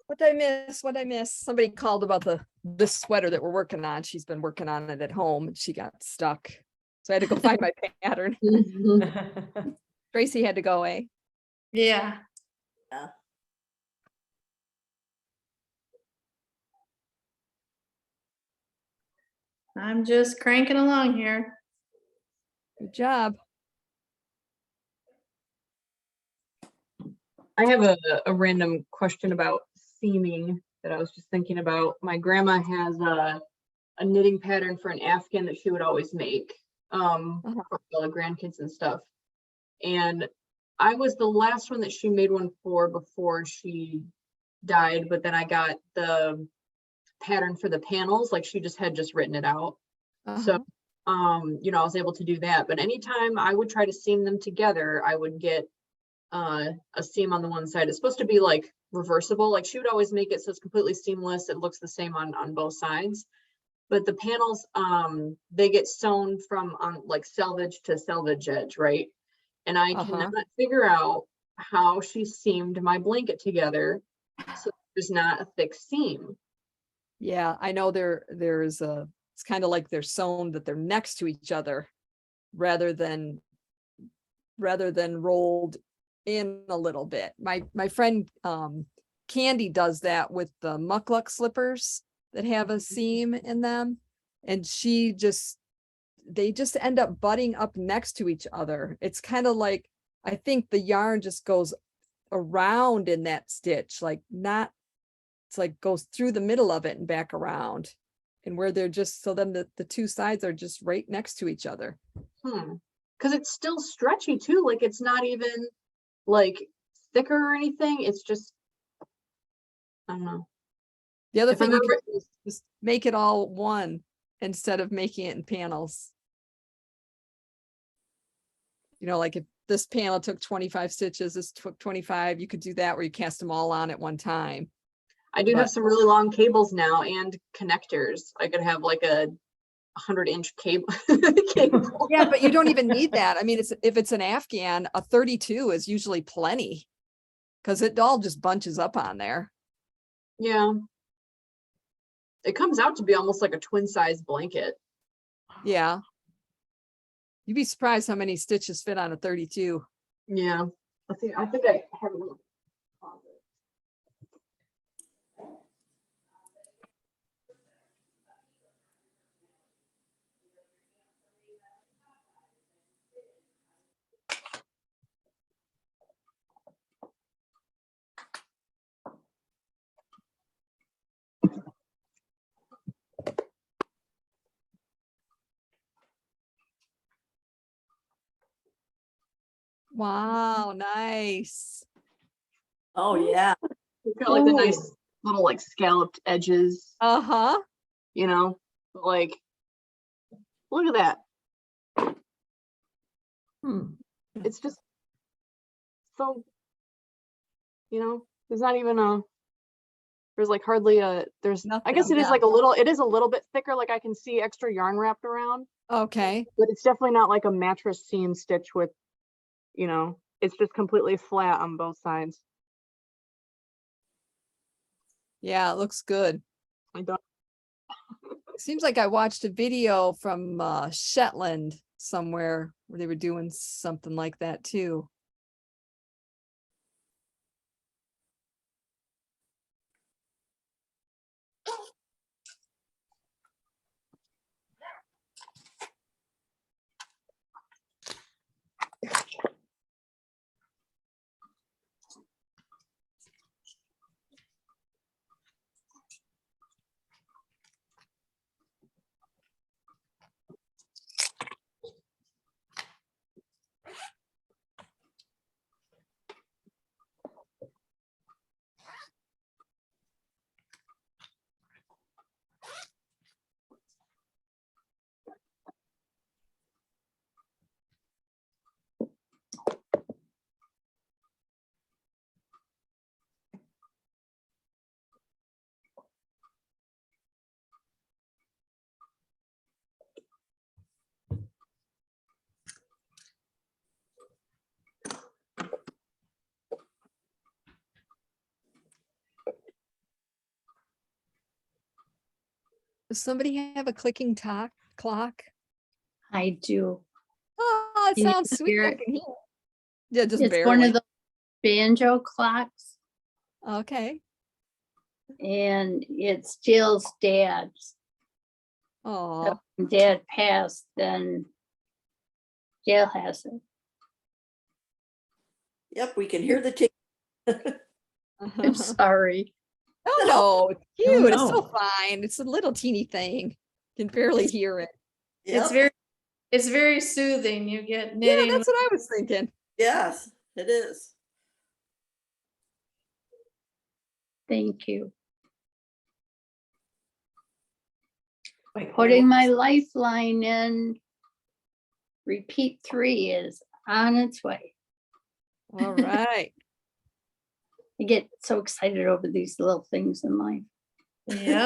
What did I miss? What did I miss? Somebody called about this sweater that we're working on. She's been working on it at home and she got stuck. So I had to go find my pattern. Tracy had to go away. Yeah. Yeah. I'm just cranking along here. Good job. I have a random question about seaming that I was just thinking about. My grandma has a knitting pattern for an Afghan that she would always make for all the grandkids and stuff. And I was the last one that she made one for before she died, but then I got the pattern for the panels, like she just had written it out. So you know, I was able to do that. But anytime I would try to seam them together, I would get a seam on the one side. It's supposed to be like reversible. Like she would always make it so it's completely seamless. It looks the same on both sides. But the panels, they get sewn from like selvage to selvage edge, right? And I cannot figure out how she seamed my blanket together so there's not a thick seam. Yeah, I know there's it's kind of like they're sewn that they're next to each other rather than rolled in a little bit. My friend Candy does that with the muckluck slippers that have a seam in them, and they just end up butting up next to each other. It's kind of like, I think the yarn just goes around in that stitch, like not, it's like goes through the middle of it and back around, and where they're just, so then the two sides are just right next to each other. Because it's still stretchy too. Like it's not even like thicker or anything. It's just, I don't know. The other If I thing you can remember- do is just make it all one instead of making it in panels. You know, like if this panel took 25 stitches, this took 25, you could do that where you cast them all on at one time. I do But- have some really long cables now and connectors. I could have like a 100-inch cable. Yeah, but you don't even need that. I mean, if it's an Afghan, a 32 is usually plenty because it all just bunches up on there. Yeah. It comes out to be almost like a twin size blanket. Yeah. You'd be surprised how many stitches fit on a 32. Yeah. I think I have a little closet. Wow, nice. Oh, yeah. It's got like the nice Ooh. little like scalloped edges, Uh-huh. you know, like look at that. It's just so, you know, there's not even there's like hardly there's, I guess Nothing, it is yeah. like it is a little bit thicker. Like I can see extra yarn wrapped around, Okay. but it's definitely not like a mattress seam stitch with, you know, it's just completely flat on both sides. Yeah, it looks good. I don't, Seems like I watched a video from Shetland somewhere where they were doing something like that too. Does somebody have a clicking clock? I do. Oh, it Can you sounds sweet. hear I it? can hear it. Yeah, just It's one barely. of the banjo clocks, Okay. and it's Jill's dad's. Oh, When Dad passed, then Jill has it. Yep, we can hear the tick. I'm sorry. oh no, it's cute. It's so no. fine. It's a little teeny thing. Can barely hear it. Yep. It's very soothing. You get Yeah, knitting. that's what I was thinking. Yes, it is. Thank you. Wait, Putting my lifeline in. Repeat 3 is on its way. All right. I get so excited over these little things in life. Yeah.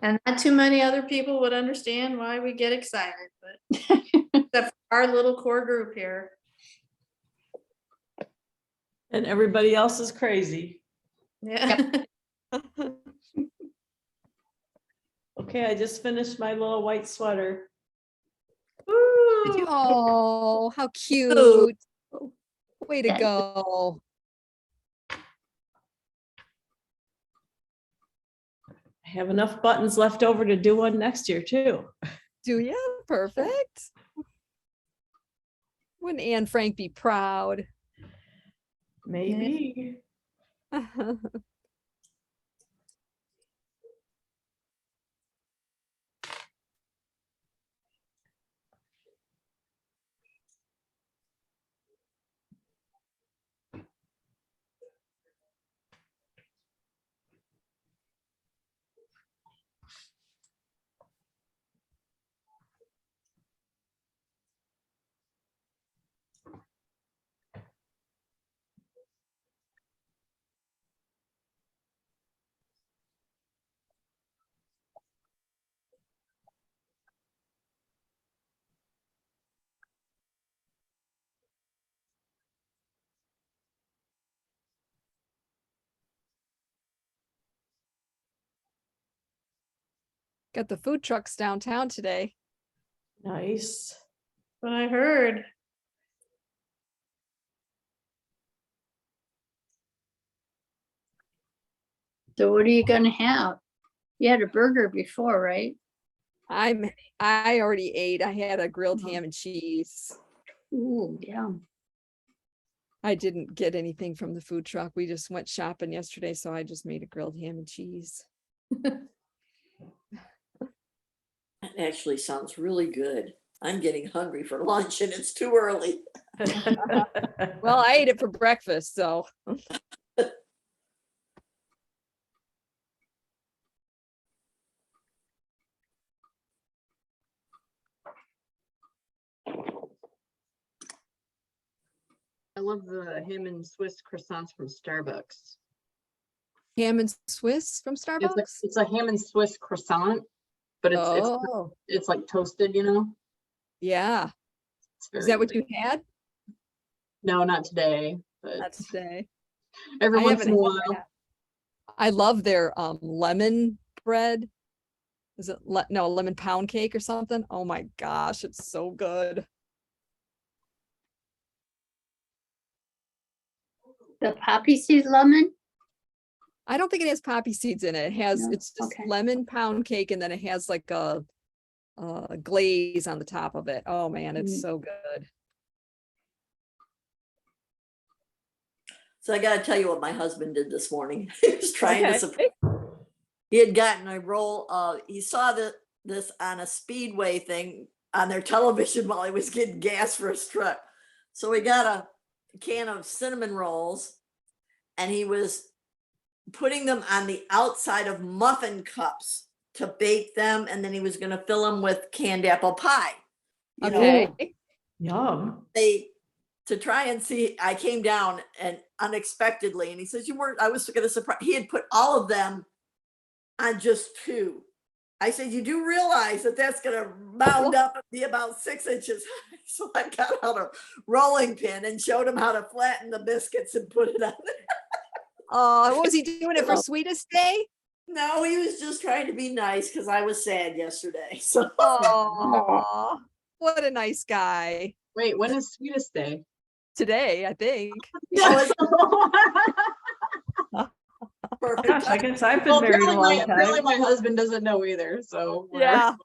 And not too many other people would understand why we get excited, but except for our little core group here. And everybody else is crazy. Yeah. Okay, I just finished my little white sweater. Did you? Woo! Oh, how cute. Way to That- go. I have enough buttons left over to do one next year too. Do you? Perfect. Wouldn't Anne Frank be proud? Maybe. Got the food trucks downtown today. Nice. What I heard. So what are you gonna have? You had a burger before, right? I already ate. I had a grilled Uh-huh. ham and cheese. Ooh, yeah. I didn't get anything from the food truck. We just went shopping yesterday, so I just made a grilled ham and cheese. That actually sounds really good. I'm getting hungry for lunch and it's too early. Well, I ate it for breakfast, so I love the ham and Swiss croissants from Starbucks. ham and Swiss from It's Starbucks. it's a ham and Swiss croissant, but Oh, it's like toasted, you know? yeah. It's Is very that what good. you had? No, not today, but Not today. every I once in a haven't had while. that. I love their lemon bread. Is it no lemon pound cake or something? Oh my gosh, it's so good. The poppy seed lemon? I don't think it has poppy seeds in it. It has No? it's just Okay. lemon pound cake and then it has like a glaze on the top of it. Oh man, it's Mm. so good. So I gotta tell you what my husband did this morning. He was trying to Okay. surprise. He had gotten a roll he saw this on a speedway thing on their television while he was getting gas for his truck. So he got a can of cinnamon rolls and he was putting them on the outside of muffin cups to bake them, and then he was gonna fill them with canned apple pie. You know, Okay. Yum. to try and see, I came down and unexpectedly, and he says, I was gonna surprise, he had put all of them on just two. I said, you do realize that that's gonna mound up and be about 6 inches high. So I got out a rolling pin and showed him how to flatten the biscuits and put it on there. What was he doing it for sweetest day? No, he was just trying to be nice because I was sad yesterday. So Oh, what a nice guy. Wait, when is Sweetest Day? Today, I think. that was perfect. Gosh, I guess I've been Well, married a long apparently time. my husband doesn't know either, so. whatever.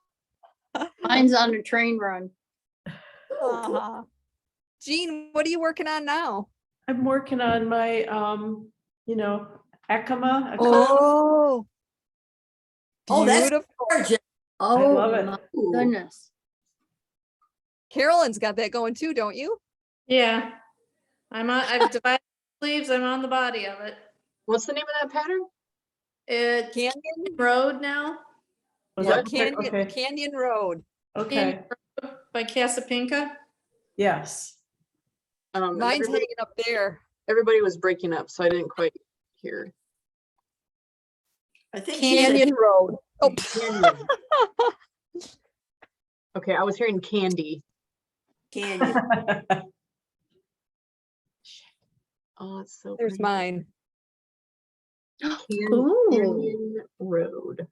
Yeah. Mine's on a train run. Uh-huh. Jean, what are you working on now? I'm working on my, Acoma. Oh, Oh, that's beautiful. gorgeous. Oh, love it. my goodness. Carolyn's got that going too, don't you? Yeah. I've divided sleeves. I'm on the body of it. What's the name of that pattern? It's Canyon, Road now. Was yeah, that Canyon, okay? Canyon Road. Okay. By Casapinka. Yes. And Mine's hanging up there. everybody was breaking up, so I didn't quite hear. I think she said Canyon Road. Oh, Canyon. Okay, I was hearing candy. canyon. Oh, it's so there's pretty. mine. Ooh. Canyon Road.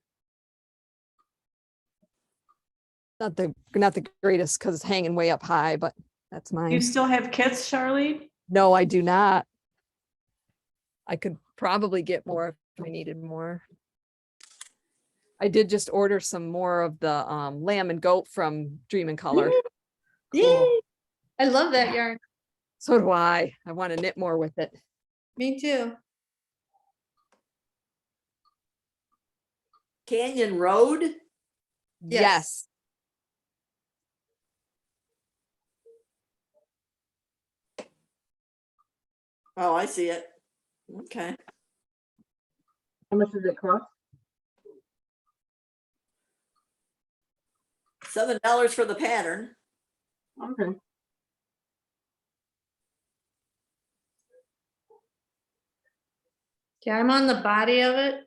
Not the greatest because it's hanging way up high, but that's You mine. still have kits, Charlene? No, I do not. I could probably get more if I needed more. I did just order some more of the lamb and goat from Dream in Color. Yay. I love that yarn. So do I. I want to knit more with it. Me too. Canyon Road? Yes. Oh, I see it. Okay. How much does it cost? $7 for the pattern. Okay. Yeah, I'm on the body of it.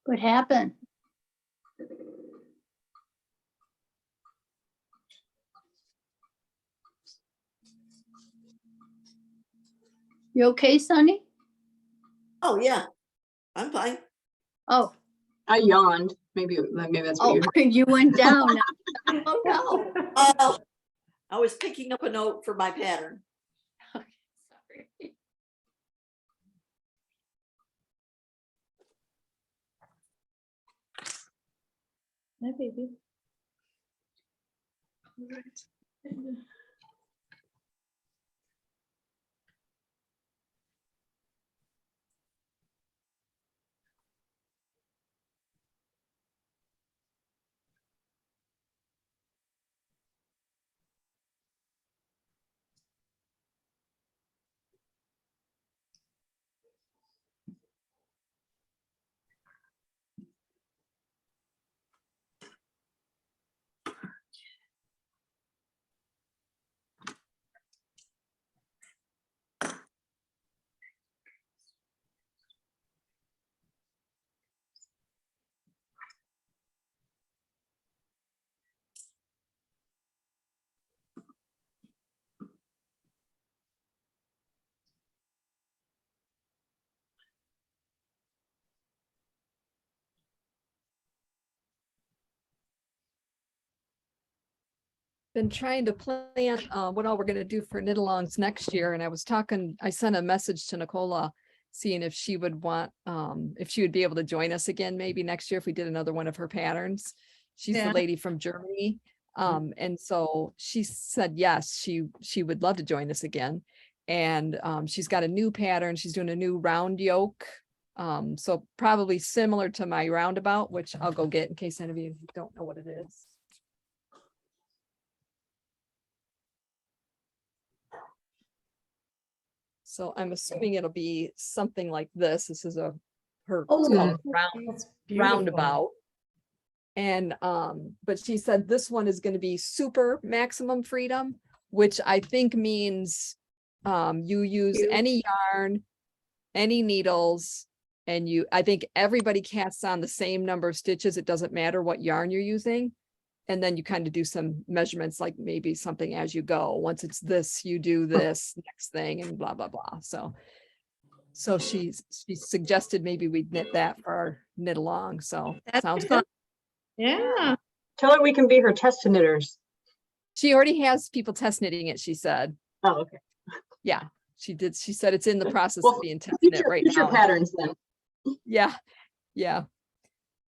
What happened? You okay, Sonny? Oh, yeah. I'm fine. Oh, I yawned. Maybe that's what oh, you you went down. Oh, no. Oh, I was picking up a note for my pattern. Sorry. Hi, baby. Been trying to plan what all we're gonna do for knit-alongs next year, and I sent a message to Nicola seeing if she would want, if she would be able to join us again maybe next year if we did another one of her patterns. She's the Yeah. lady from Germany. And so she said, yes, she would love to join us again. And she's got a new pattern. She's doing a new round yoke. So probably similar to my roundabout, which I'll go get in case any of you don't know what it is. So I'm assuming it'll be something like this. This is her it's called a That's beautiful. roundabout. And but she said this one is going to be super maximum freedom, which I think means you use any yarn, any needles, and I think everybody casts on the same number of stitches. It doesn't matter what yarn you're using. And then you kind of do some measurements, like maybe something as you go. Once it's this, you do this next thing and blah, blah, blah. So she suggested maybe we'd knit that for our knit along. So that sounds fun. good. Yeah. Tell her we can be her test knitters. She already has people test knitting it, she said. Oh, okay. Yeah, she did. She said it's in the process Well, of being test knit right future now. patterns then. Yeah, yeah.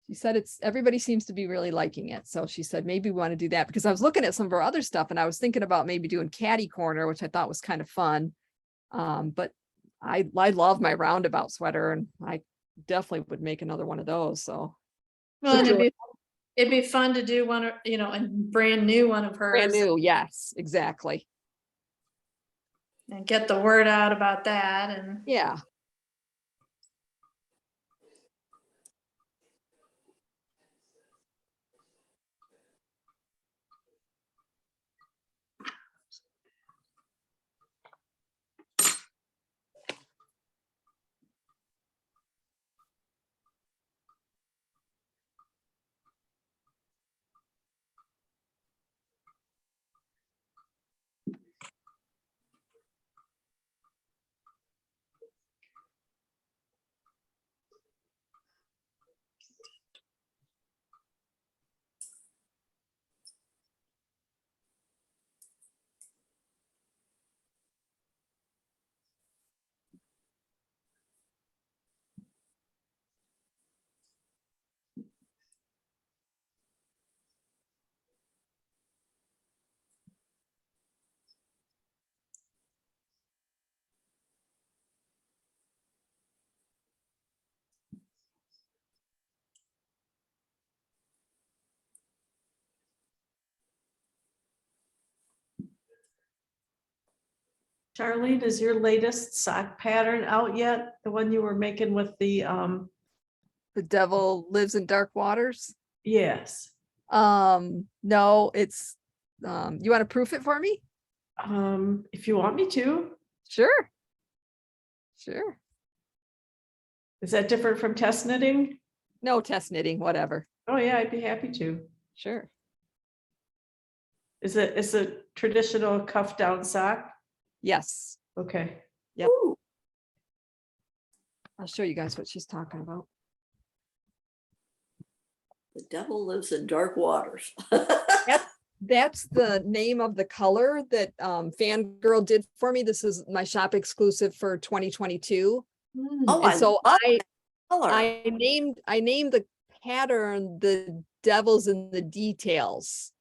She said everybody seems to be really liking it. So she said, maybe we want to do that, because I was looking at some of our other stuff and I was thinking about maybe doing caddy corner, which I thought was kind of fun. But I love my roundabout sweater and I definitely would make another one of those. So Well, and it'd be fun to do one, a brand new one of hers. brand new. Yes, exactly. And get the word out about that. And Yeah. Charlene, is your latest sock pattern out yet? The one you were making with the The devil lives in dark waters. yes. No, it's you want to proof it for me? If you want me to. Sure. Sure. Is that different from test knitting? No test knitting, whatever. Oh yeah, I'd be happy to. Sure. Is it a traditional cuff down sock? Yes. Okay. Yep. I'll show you guys what she's talking about. The devil lives in dark waters. That's the name of the color that Fangirl did for me. This is my shop exclusive for 2022. Oh, And so love I that color. named the pattern The Devils in the Details.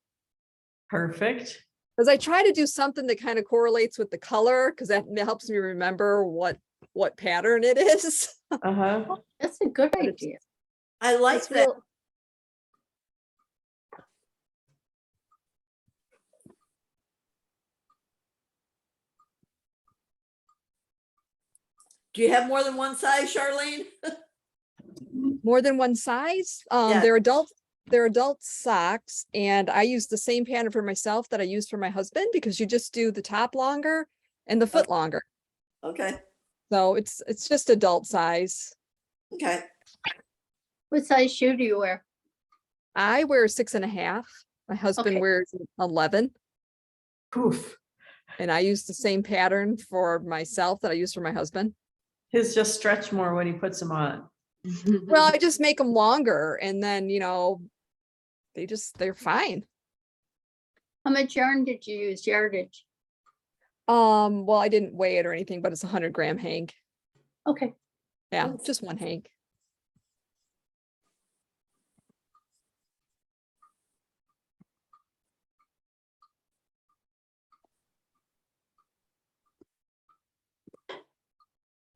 Perfect. Because I try to do something that kind of correlates with the color, because that helps me remember what pattern it is. Uh-huh. That's a good idea. I like It's that. real- Do you have more than one size, Charlene? More than one size. Yeah. They're adult socks, and I use the same pattern for myself that I use for my husband, because you just do the top longer and the foot longer. Okay, So it's just adult size. okay. What size shoe do you wear? I wear 6.5. My husband Okay. wears 11, Poof. and I use the same pattern for myself that I use for my husband. His just stretch more when he puts them on. Well, I just make them longer, and then, they're fine. How much yarn did you use? Yardage? Well, I didn't weigh it or anything, but it's 100-gram hank. Okay. Yeah, just one hank.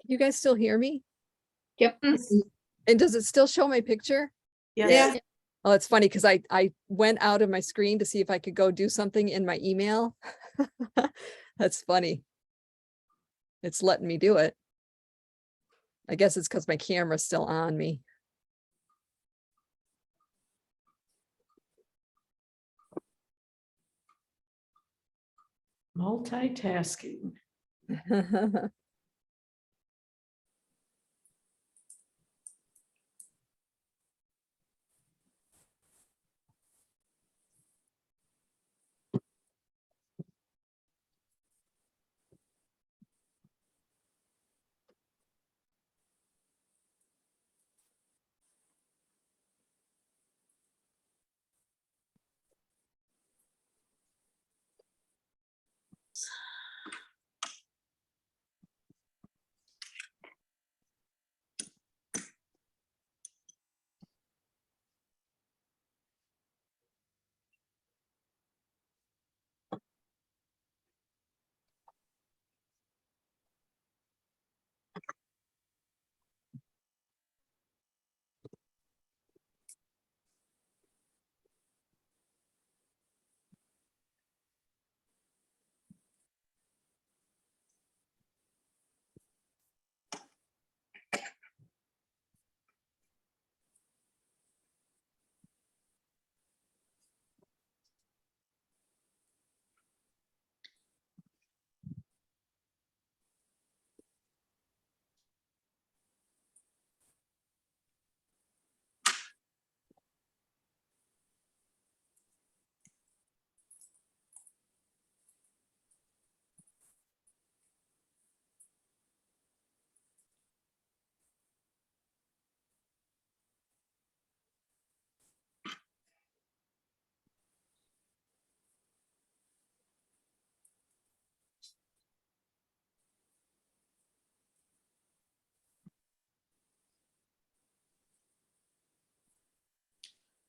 You guys still hear me? Yep. And does it still show my picture? Yes. Oh, it's funny because I went out of my screen to see if I could go do something in my email. That's funny. It's letting me do it. I guess it's because my camera's still on me. Multitasking.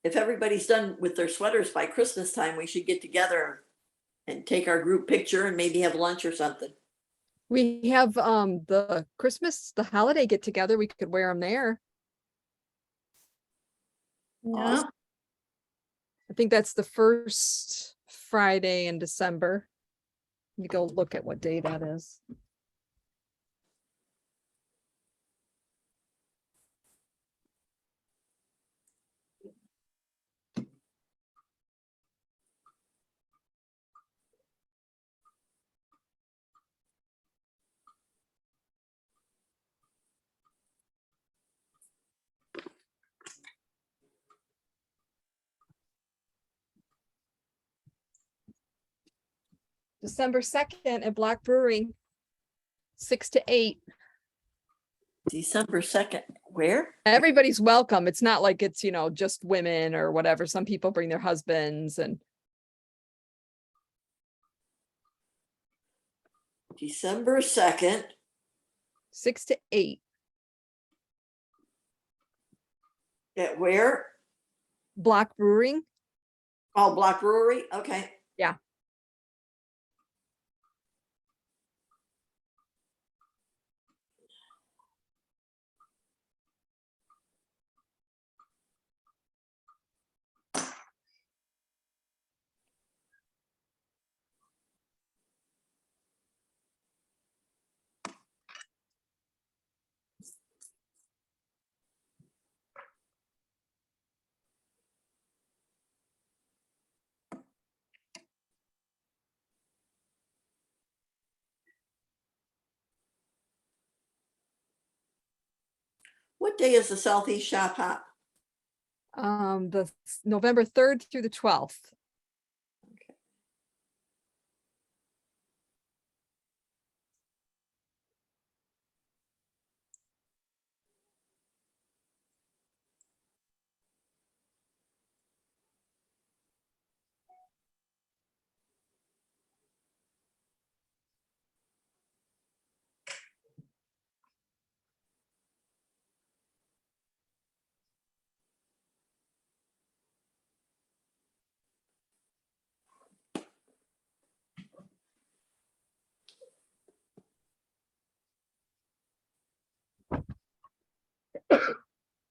If everybody's done with their sweaters by Christmas time, we should get together and take our group picture and maybe have lunch or something. We have the Christmas, the holiday get together. We could wear them there. Yeah. I think that's the first Friday in December. Let me go look at what day that is. December 2nd at Black Brewing, 6 to 8. December 2nd, where? Everybody's welcome. It's not like it's, just women or whatever. Some people bring their husbands and December 2nd. 6 to 8. At where? Black Brewing. Oh, Block Brewery, okay. Yeah. What day is the Southeast Shop Hop? The November 3rd through the 12th.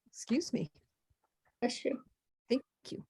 Excuse me. Bless you. Thank you.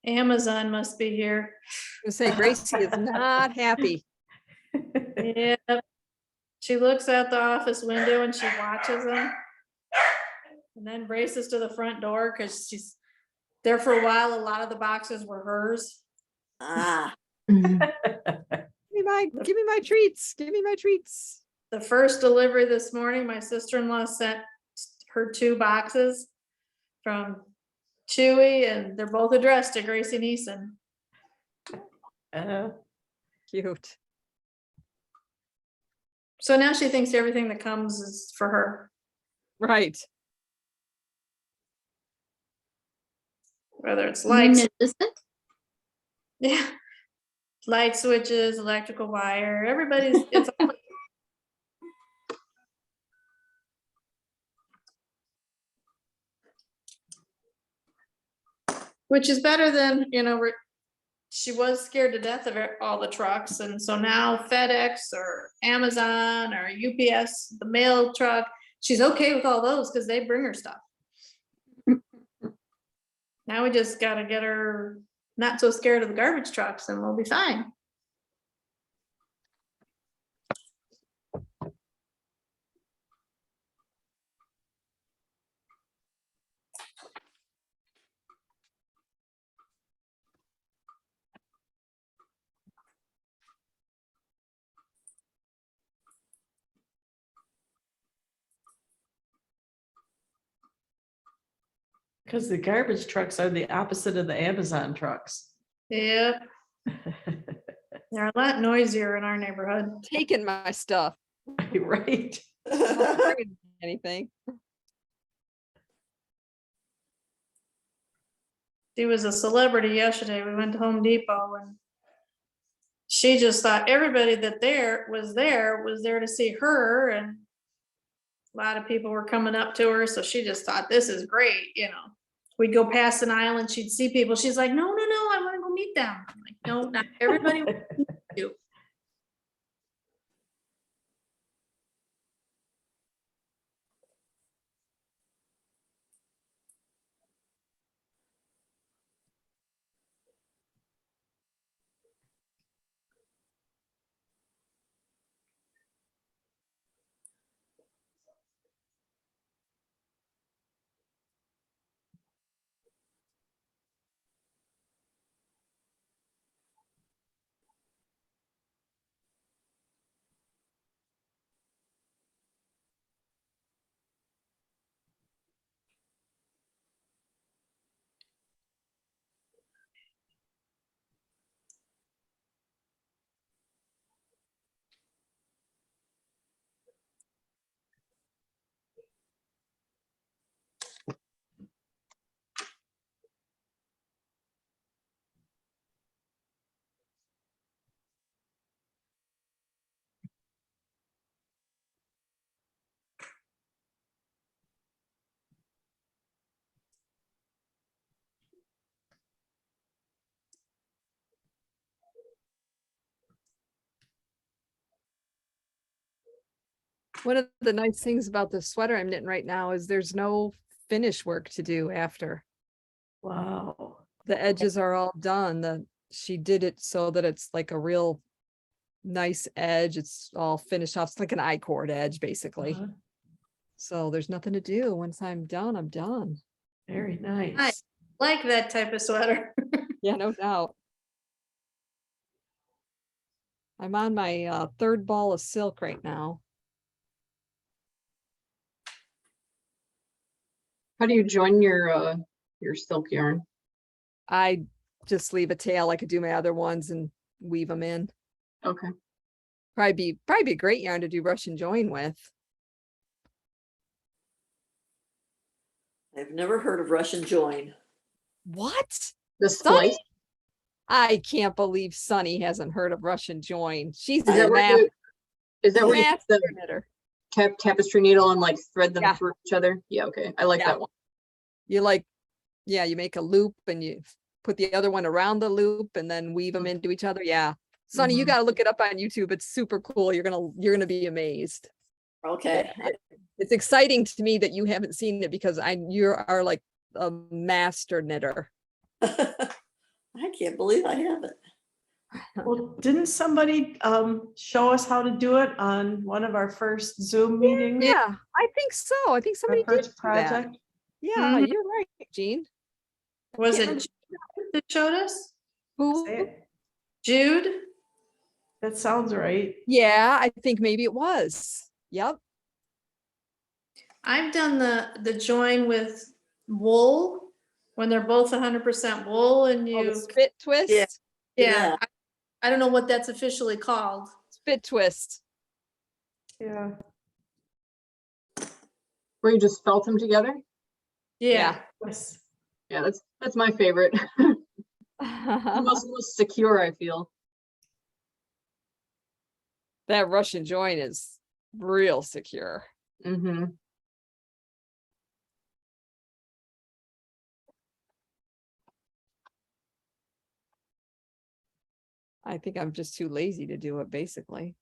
Amazon must be here. I say Gracie is not happy. Yep. She looks out the office window and she watches them. And then races to the front door because she's there for a while. A lot of the boxes were hers. Ah, Give me my treats. Give me my treats. The first delivery this morning, my sister-in-law sent her 2 boxes from Chewy, and they're both addressed to Gracie Neeson. Cute. So now she thinks everything that comes is for her, Right. whether it's You mean lights, assistant? yeah, light switches, electrical wire, everybody's, it's all. Which is better than, she was scared to death of all the trucks, and so now FedEx or Amazon or UPS, the mail truck, she's okay with all those because they bring her stuff. Now we just gotta get her not so scared of the garbage trucks and we'll be fine. Because the garbage trucks are the opposite of the Amazon trucks. Yep, they're a lot noisier in our neighborhood. Taking my stuff. Right. Not bringing anything. She was a celebrity yesterday. We went to Home Depot and she just thought everybody that was there to see her, and a lot of people were coming up to her, so she just thought this is great, We'd go past an aisle and she'd see people. She's like, no, I want to go meet them. I'm like, no, not everybody wants to meet you. One of the nice things about the sweater I'm knitting right now is there's no finish work to do after. Wow. The edges are all done. She did it so that it's like a real nice edge. It's all finished off. It's like an I-cord edge, basically. Uh-huh. So there's nothing to do. Once I'm done, I'm done. Very nice. Nice. Like that type of sweater. Yeah, no doubt. I'm on my third ball of silk right now. How do you join your silk yarn? I just leave a tail like I do my other ones and weave them in. Okay. Probably be a great yarn to do Russian join with. I've never heard of Russian join. What? The Sunny? splice? I can't believe Sunny hasn't heard of Russian join. She's Is that a where you, is that where you put master the knitter. tapestry needle and like thread them Yeah. through each other? Yeah, okay. I like Yeah. that one. You like, yeah, you make a loop and you put the other one around the loop and then weave them into each other. Yeah. Sonny, you Mhm. got to look it up on YouTube. It's super cool. You're going to be amazed. Okay. It's exciting to me that you haven't seen it because you are like a master knitter. I can't believe I haven't. Well, didn't somebody show us how to do it on one of our first Zoom meetings? Yeah, I think so. I think somebody Our did first do that. project? Yeah, Mhm. you're right, Jean. Was Can't it remember- Jude that showed us? Who? Say it. Jude? That sounds right. Yeah, I think maybe it was. Yep. I've done the join with wool when they're both 100% wool and Oh, the you, spit twist. Yeah. yeah. I don't know what that's officially called. Spit twist. Yeah. Where you just felt them together? Yeah. Yes. Yeah, that's my favorite. Most secure, I feel. That Russian join is real secure. Mm-hmm. I think I'm just too lazy to do it, basically.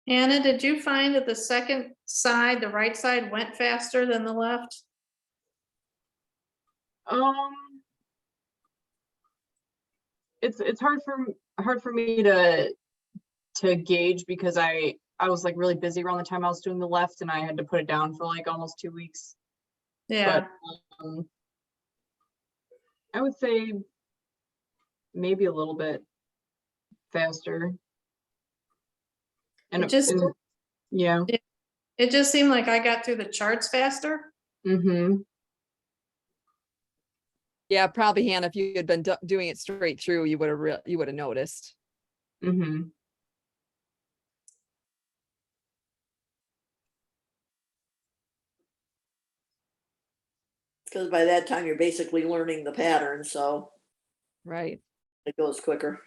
Anna, did you find that the second side, the right side, went faster than the left? It's hard for me to gauge because I was like really busy around the time I was doing the left and I had to put it down for like almost 2 weeks. Yeah. But I would say maybe a little bit faster. And yeah. It just seemed like I got through the charts faster. Mm-hmm. Yeah, probably, Hannah, if you had been doing it straight through, you would have noticed. Mm-hmm. Because by that time you're basically learning the pattern, so Right. it goes quicker.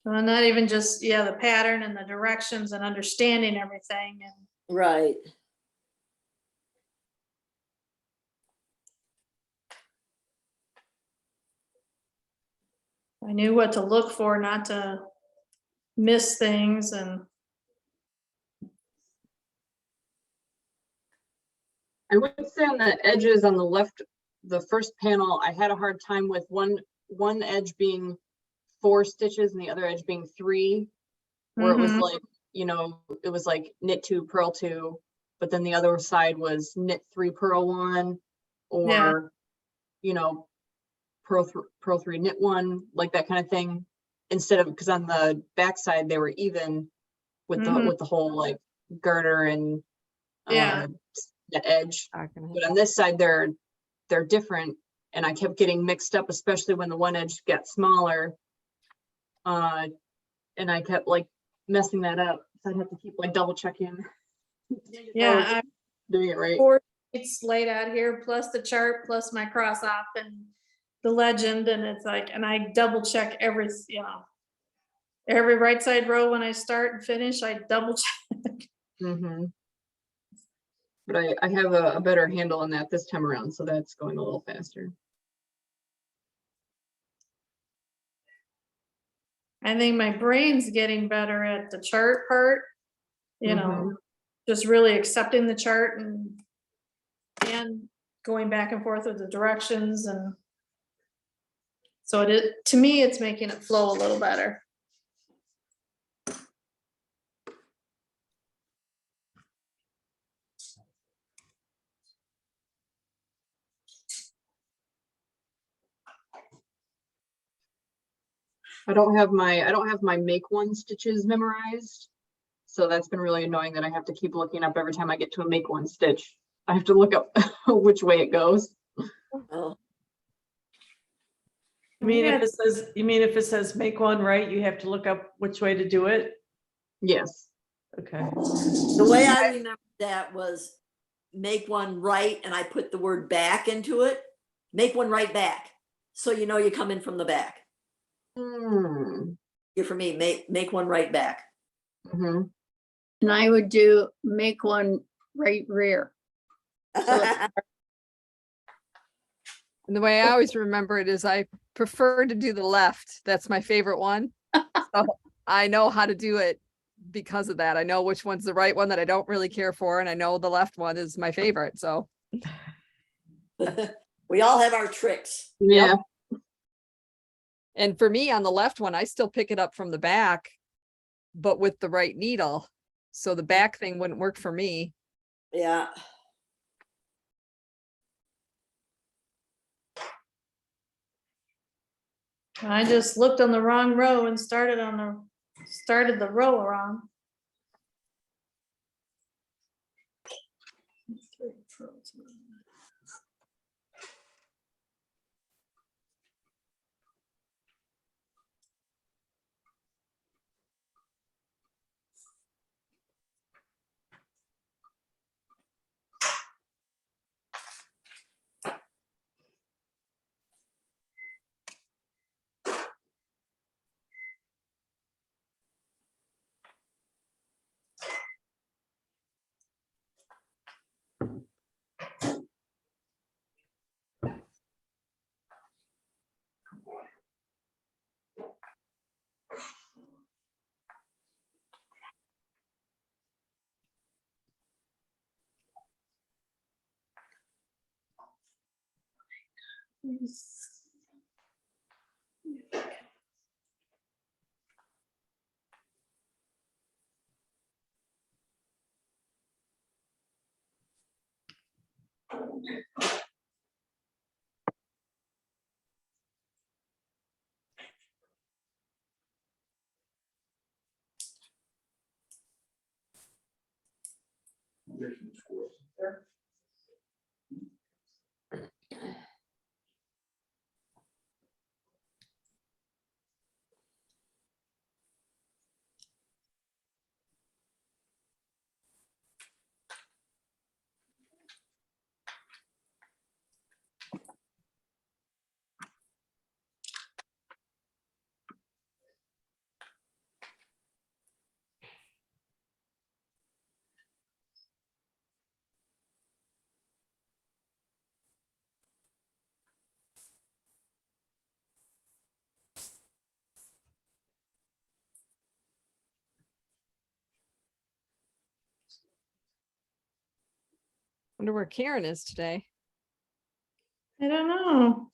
Well, not even just, yeah, the pattern and the directions and understanding everything. And Right. I knew what to look for, not to miss things. And I would say on the edges on the left, the first panel, I had a hard time with one edge being 4 stitches and the other edge being 3, where it was like, you know, it was like knit 2, purl 2, but then the other side was knit 3, purl 1, or, Yeah. you know, purl 3, knit 1, like that kind of thing. Instead of, because on the back side, they were even with the whole like garter and Yeah. the edge. Not gonna But on this side, they're different and I kept getting mixed up, especially when the one edge got smaller. And I kept like messing that up. So I'd have to keep like double checking. Yeah, Doing it right. 4 sheets laid out here, plus the chart, plus my cross off and the legend, and it's like, and I double check every, every right side row when I start and finish, I double check. Mm-hmm. But I have a better handle on that this time around, so that's going a little faster. I think my brain's getting better at the chart part, just really accepting the chart and going back and forth with the directions, and so to me, it's making it flow a little better. I don't have my make one stitches memorized. So that's been really annoying that I have to keep looking up every time I get to a make one stitch. I have to look up which way it goes. Oh, You mean if it says make one right, you have to look up which way to do it? Yes. Okay. the way I remember that was make one right, and I put the word back into it. Make one right back. So you know you come in from the back. Here for me, make one right back. Mm-hmm. And I would do make one right rear. And the way I always remember it is I prefer to do the left. That's my favorite one. So I know how to do it because of that. I know which one's the right one that I don't really care for, and I know the left one is my favorite. So We all have our tricks. Yeah. and for me on the left one, I still pick it up from the back, but with the right needle. So the back thing wouldn't work for me. Yeah. I just looked on the wrong row and started the row wrong. Wonder where Karen is today. I don't know.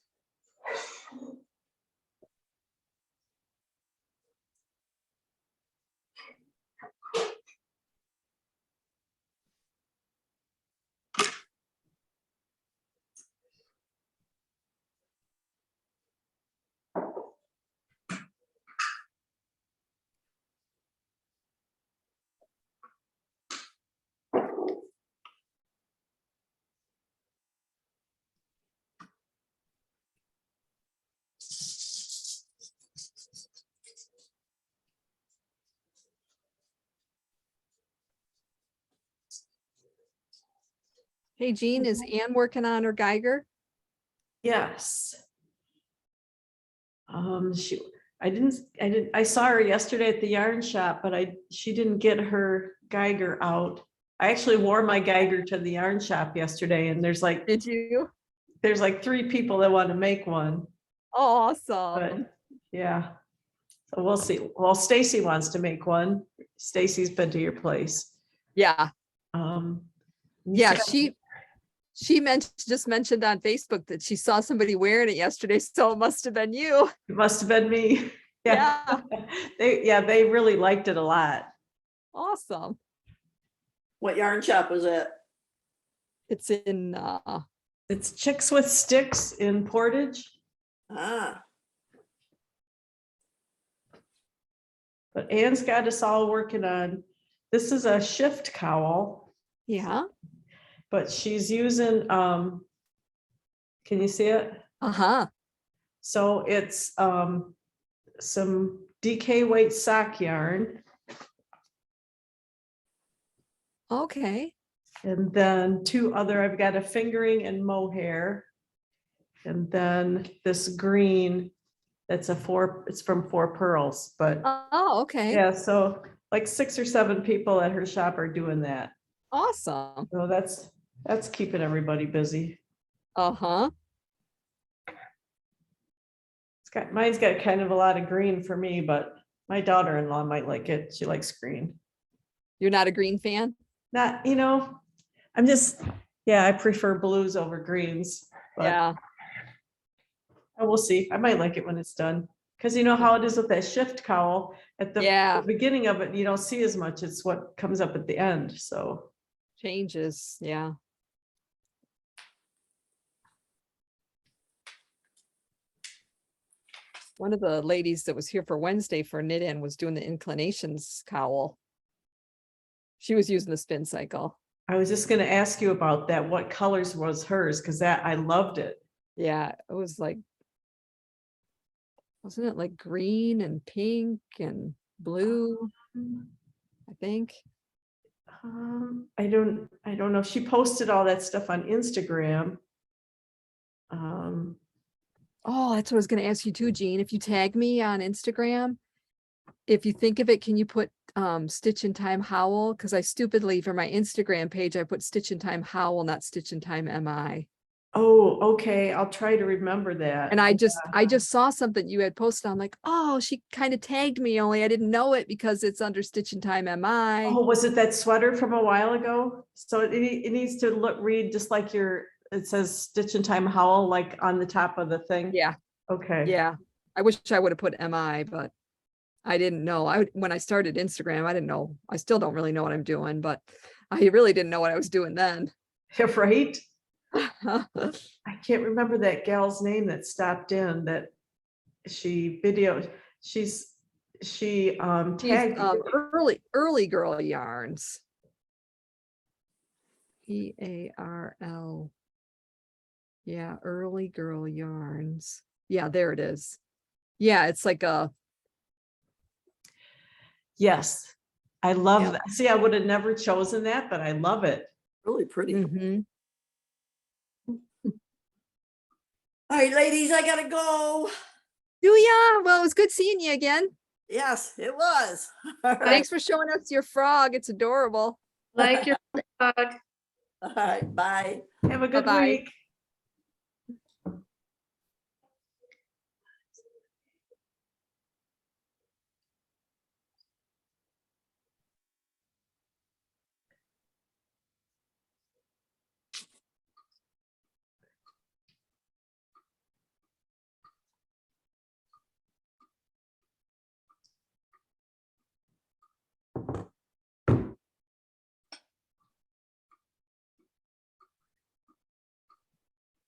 Hey, Jean, is Ann working on her Geiger? Yes. I saw her yesterday at the yarn shop, but she didn't get her Geiger out. I actually wore my Geiger to the yarn shop yesterday, and there's like Did you? 3 people that want to make one, Awesome. but yeah. So we'll see. Well, Stacy wants to make one. Stacy's been to your place. Yeah. Um, Yeah, she just mentioned on Facebook that she saw somebody wearing it yesterday, so it must have been you. It must have been me. Yeah. Yeah. They really liked it a lot. Awesome. What yarn shop was it? It's in It's Chicks with Sticks in Portage, Ah, but Ann's got us all working on, this is a shift cowl, yeah. but she's using, can you see it? Uh-huh. So it's some DK weight sock yarn, Okay. and then I've got a fingering and mohair. And then this green, it's from 4 Pearls, but Oh, okay. yeah, so like 6 or 7 people at her shop are doing that. Awesome. So that's keeping everybody busy. Uh-huh. Mine's got kind of a lot of green for me, but my daughter-in-law might like it. She likes green. You're not a green fan? Not, I prefer blues over greens, but Yeah. we'll see. I might like it when it's done. Because you know how it is with that shift cowl at the beginning of it, you don't see as much. It's what comes up at the end. So Changes. Yeah. One of the ladies that was here for Wednesday for knit in was doing the inclinations cowl. She was using the spin cycle. I was just going to ask you about that. What colors was hers? Because I loved it. Yeah, it was like, wasn't it like green and pink and blue? I think. I don't know. She posted all that stuff on Instagram. Oh, that's what I was going to ask you too, Jean. If you tag me on Instagram, if you think of it, can you put Stitch in Time Howl? Because I stupidly, for my Instagram page, I put Stitch in Time Howl, not Stitch in Time MI. Oh, okay. I'll try to remember that. And I just saw something you had posted. I'm like, oh, she kind of tagged me, only I didn't know it because it's under Stitch in Time MI. Oh, was it that sweater from a while ago? So it needs to read just like it says Stitch in Time Howl, like on the top of the thing. Yeah. Okay. Yeah. I wish I would have put MI, but I didn't know. When I started Instagram, I didn't know. I still don't really know what I'm doing, but I really didn't know what I was doing then. Right? I can't remember that gal's name that stopped in that she videoed. She tagged early girl yarns. EARL. Yeah, early girl yarns. Yeah, there it is. Yeah, it's like a. Yes, I love that. See, I would have never chosen that, but I love it. really pretty. Mm-hmm. All right, ladies, I gotta go. Do ya? Well, it was good seeing you again. Yes, it was. All right. Thanks for showing us your frog. It's adorable. Like your dog. All right, bye. Have a good Bye-bye. week.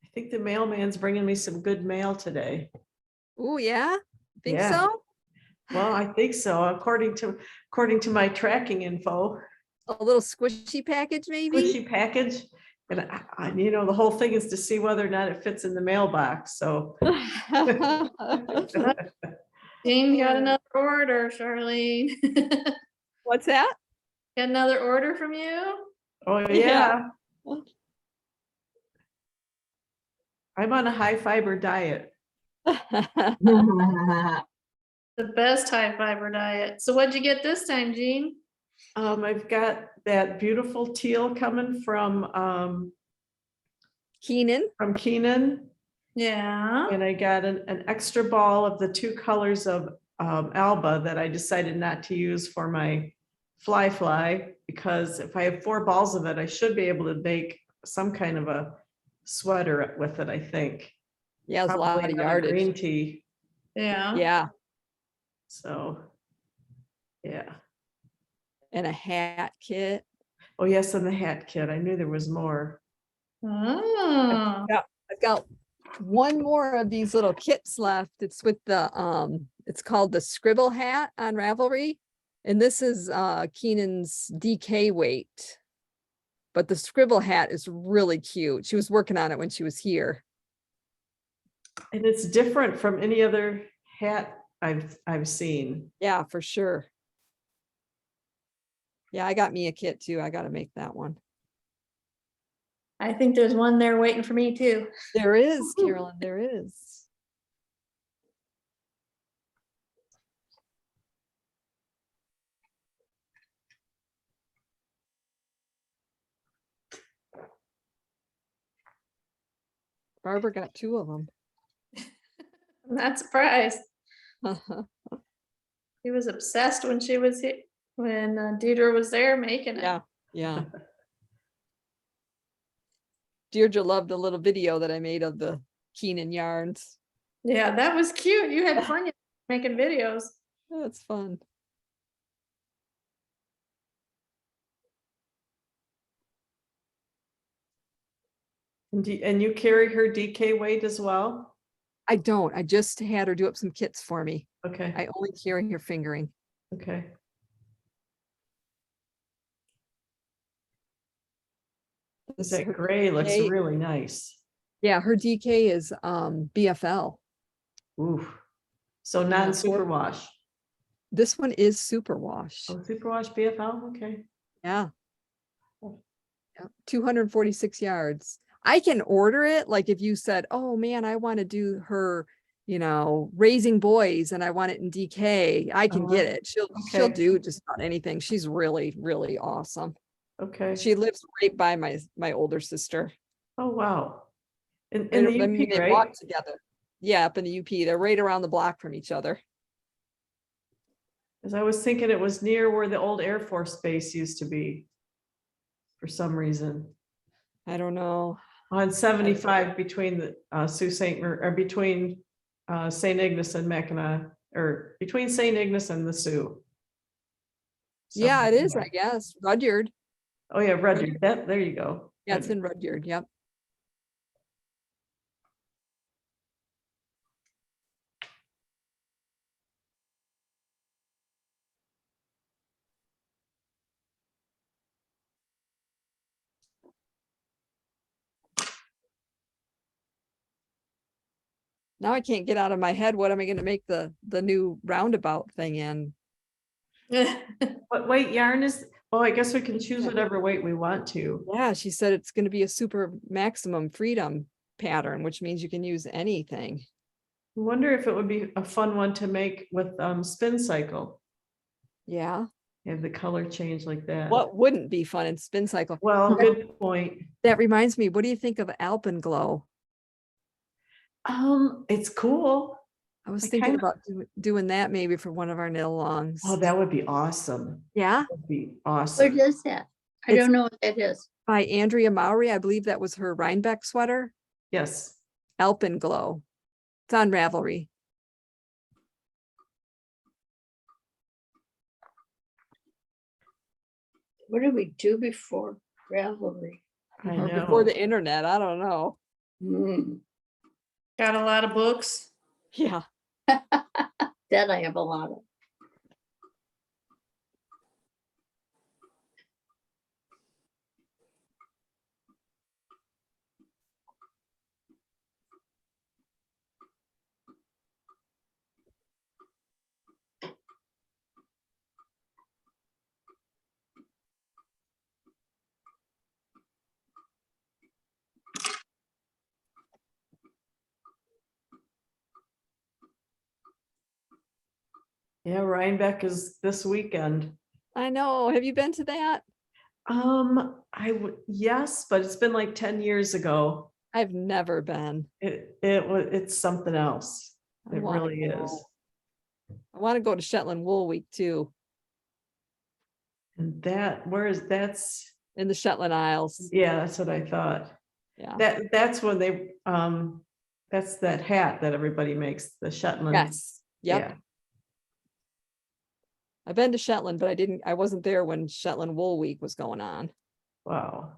I think the mailman's bringing me some good mail today. Oh, yeah? Think Yeah. so? Well, I think so, according to my tracking info. A little squishy package, maybe? Squishy package. And the whole thing is to see whether or not it fits in the mailbox. So Jean got another order, Charlene. What's that? Got another order from you? oh yeah. I'm on a high fiber diet. The best high fiber diet. So what'd you get this time, Jean? I've got that beautiful teal coming from Keenan. Keenan. Yeah. And I got an extra ball of the 2 colors of Alba that I decided not to use for my fly, because if I have 4 balls of it, I should be able to make some kind of a sweater with it, I think. Yeah, it's a lot Probably of out yardage. green tea. Yeah. Yeah, So, yeah. and a hat kit. Oh, yes, and the hat kit. I knew there was more. Oh. I've got one more of these little kits left. It's with the it's called the Scribble hat on Ravelry. And this is Keenan's DK weight. But the Scribble hat is really cute. She was working on it when she was here. And it's different from any other hat I've seen. Yeah, for sure. Yeah, I got me a kit too. I got to make that one. I think there's one there waiting for me too. There is, Carolyn, there is. Barbara got 2 of them. I'm not surprised. He was obsessed when she was here, when Deidre was there making it. Yeah, yeah. Deirdre loved the little video that I made of the Keenan yarns. Yeah, that was cute. You had fun making videos. That's fun. And you carry her DK weight as well? I don't. I just had her do up some kits for me. Okay. I only carry her fingering. Okay. That Her gray looks DK really nice. Yeah, her DK is BFL. Ooh. So Yeah, non-superwash. This one is superwash. Oh, superwash BFL, okay. Yeah. Yeah, 246 yards. I can order it. Like if you said, oh man, I want to do her, raising boys and I want it in DK, I can get it. She'll do just about anything. She's really, really awesome. Okay. She lives right by my older sister. Oh, wow. In And the I mean, UP, they right? walk together. Yeah, up in the UP. They're right around the block from each other. Because I was thinking it was near where the old Air Force Base used to be for some reason. I don't know. On 75 between the Sault Ste. Or between St. Ignace and Mackinac, or between St. Ignace and the Sioux. Yeah, it is, Somewhere. I guess. Rudyard. Oh yeah, Rudyard. There you go. Yeah, it's in Rudyard. Yep. Now I can't get out of my head. What am I going to make the new roundabout thing in? What weight yarn is? Oh, I guess we can choose whatever weight we want to. Yeah, she said it's going to be a super maximum freedom pattern, which means you can use anything. I wonder if it would be a fun one to make with spin cycle. Yeah. Have the color change like that. What wouldn't be fun in spin cycle? Well, good point. That reminds me, what do you think of Alpenglow? It's cool. I was I thinking kinda- about doing that maybe for one of our knit alongs. Oh, that would be awesome. Yeah. That would be Where awesome. is that? I It's- don't know what that is. By Andrea Mowry. I believe that was her Rhinebeck sweater. Yes. Alpenglow. It's on Ravelry. What did we do before Ravelry? I Or know. before the internet. I don't know. Hmm. Got a lot of books. Yeah. That I have a lot of. Yeah, Rhinebeck is this weekend. I know. Have you been to that? Yes, but it's been like 10 years ago. I've never been. It's something else. I It wanna really go. is. I want to go to Shetland Wool Week too, And that's, in the Shetland Isles. yeah, that's what I thought. Yeah. That's when that's that hat that everybody makes, the Shetland. Yes. Yep. Yeah. I've been to Shetland, but I wasn't there when Shetland Wool Week was going on. Wow.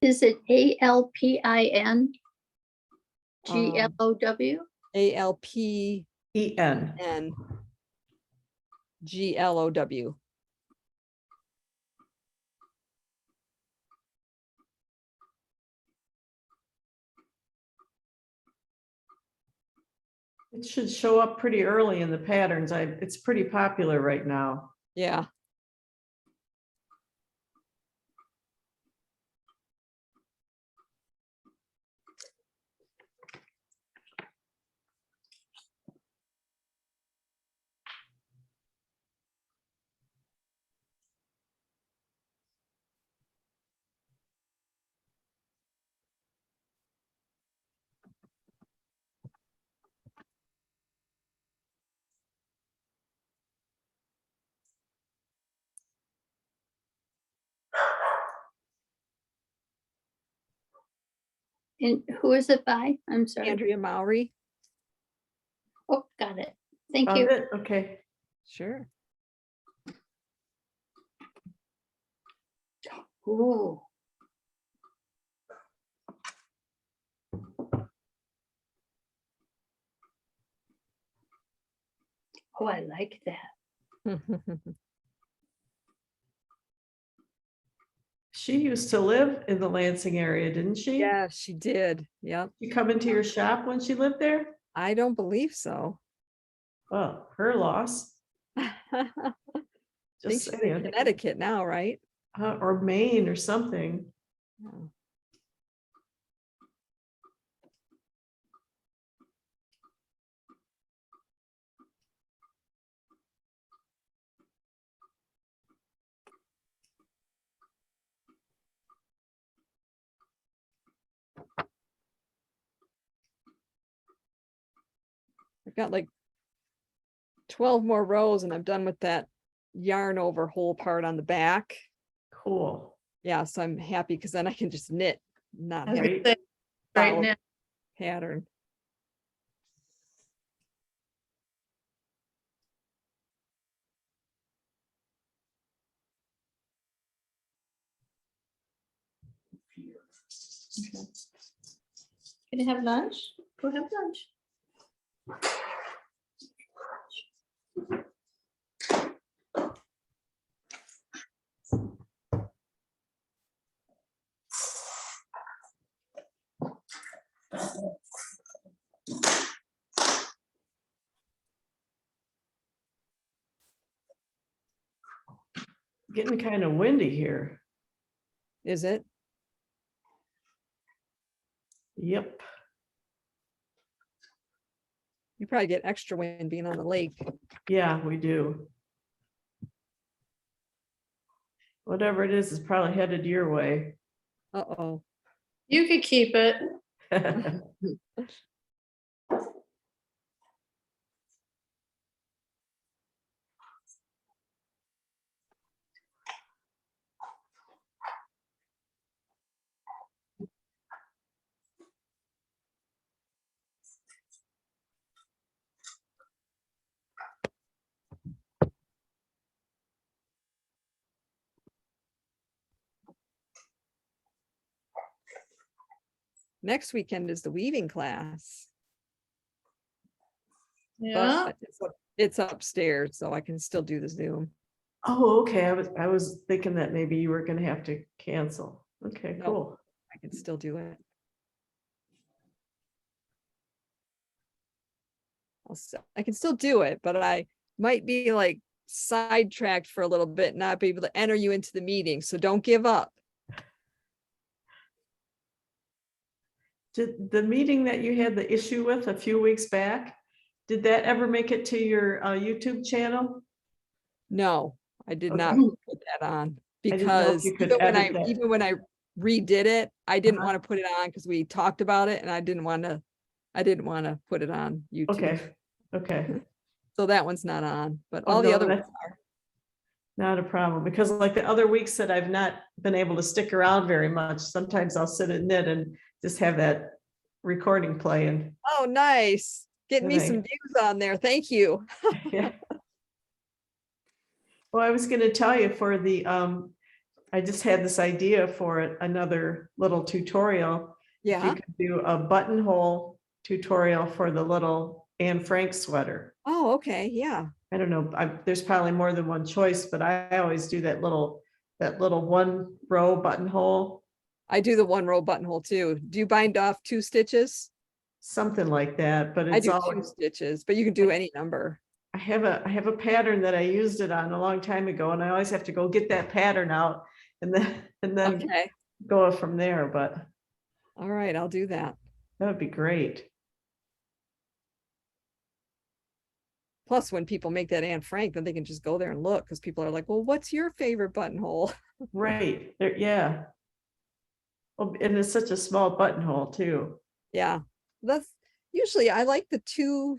Is it ALPIN? GLOW? ALPNGLOW. EN. It should show up pretty early in the patterns. It's pretty popular right now. Yeah. And who is it by? I'm sorry. Andrea Mowry. Oh, got it. Thank Found you. it? Okay. Sure. Ooh. Oh, I like that. She used to live in the Lansing area, didn't she? Yeah, she did. Yep. You come into your shop when she lived there? I don't believe so. Well, her loss. I think Just she's in saying. Connecticut now, right? Or Maine or something. Yeah. I've got like 12 more rows and I'm done with that yarn over whole part on the back. Cool. Yeah, so I'm happy because then I can just knit, not I was have gonna to say, Right follow now, pattern. can you have lunch? Go have lunch. Getting kind of windy here. Is it? Yep. You probably get extra wind being on the lake. Yeah, we do. Whatever it is probably headed your way. Uh-oh. You could keep it. Next weekend is the weaving class. Yeah. But it's upstairs, so I can still do the Zoom. Oh, okay. I was thinking that maybe you were gonna have to cancel. Okay, No. cool. I can still do it. I can still do it, but I might be like sidetracked for a little bit, not be able to enter you into the meeting. So don't give up. Did the meeting that you had the issue with a few weeks back, did that ever make it to your YouTube channel? No, I did Okay. not put that on I didn't know if because you could edit that. even when I redid it, I didn't Uh-huh. want to put it on because we talked about it and I didn't want to put it on YouTube. Okay, okay. So that one's not on, but Oh, all the no, other ones that's are. not a problem, because like the other weeks that I've not been able to stick around very much, sometimes I'll sit and knit and just have that recording playing. Oh, nice. Getting me Right. some views on there. Thank you. Yeah. Well, I was gonna tell you for the, I just had this idea for another little tutorial. If Yeah. you could do a buttonhole tutorial for the little Anne Frank sweater. Oh, okay. Yeah. I don't know, there's probably more than one choice, but I always do that little one row buttonhole, I do the 1 row buttonhole too. Do you bind off 2 stitches? something like that, but I it's do all, 2 stitches, but you can do any number. I have a pattern that I used it on a long time ago, and I always have to go get that pattern out and then Okay. go from there, but All right. I'll do that. that would be great. Plus, when people make that Anne Frank, then they can just go there and look because people are like, well, what's your favorite buttonhole? Right, there, yeah. Oh, and it's such a small buttonhole too. Yeah. That's usually I like the 2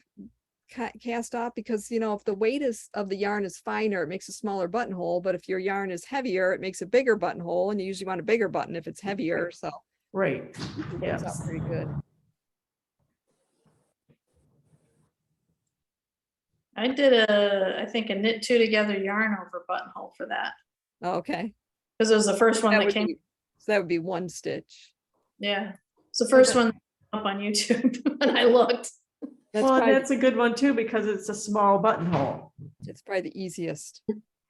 cast off because, you know, if the weight of the yarn is finer, it makes a smaller buttonhole. But if your yarn is heavier, it makes a bigger buttonhole. And you usually want a bigger button if it's heavier. So Right, it works yes. out pretty good. I did I think a knit 2 together yarn over buttonhole for that. Okay. Because it was the first one That that would came. be, so that would be 1 stitch. Yeah, it's the first one up on YouTube when I looked. That's Well, probably, that's a good one too, because it's a small buttonhole. it's probably the easiest.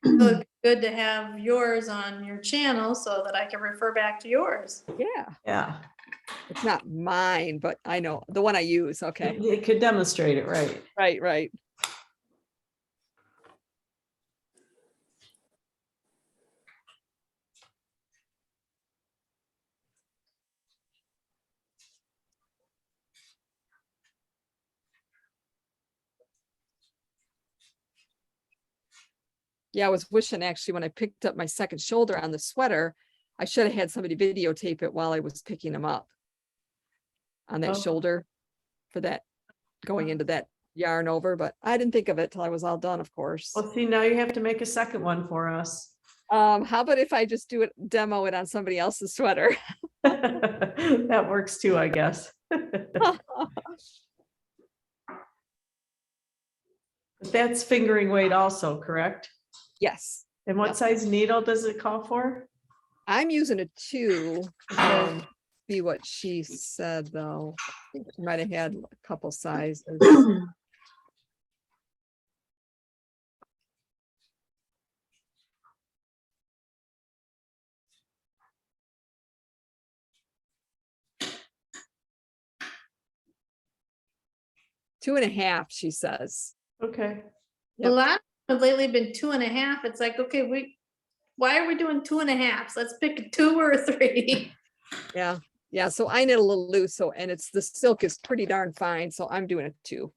So it'd be good to have yours on your channel so that I can refer back to yours. Yeah. Yeah, It's not mine, but I know the one I use. Okay. it could demonstrate it, right? Right, right. Yeah, I was wishing actually when I picked up my second shoulder on the sweater, I should have had somebody videotape it while I was picking them up on that Oh. shoulder for that going into that yarn over, but I didn't think of it till I was all done, of course. Well, see, now you have to make a second one for us. How about if I just demo it on somebody else's sweater? That works too, I guess. But that's fingering weight also, correct? Yes, And what Yep. size needle does it call for? I'm using a 2. See what she said though. I think she might have had a couple sizes. 2.5, she says. Okay. Yep. A lot have lately been 2.5. It's like, okay, why are we doing 2.5s? Let's pick a 2 or a 3. Yeah. Yeah. So I knit a little loose. So, and the silk is pretty darn fine. So I'm doing a 2.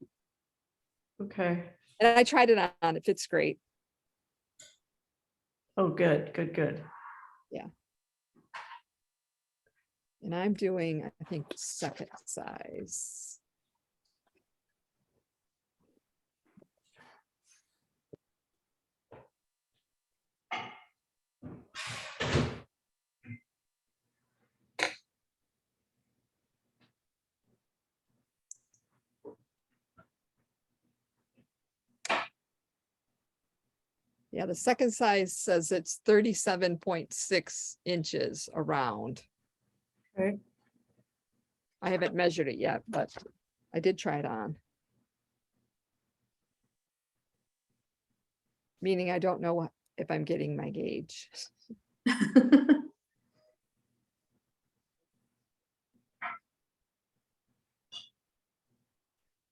Okay. And I tried it on. It fits great. Oh, good, good, good. And I'm doing, I think, second size. Yeah, the second size says it's 37.6 inches around. Okay. I haven't measured it yet, but I did try it on. Meaning I don't know if I'm getting my gauge.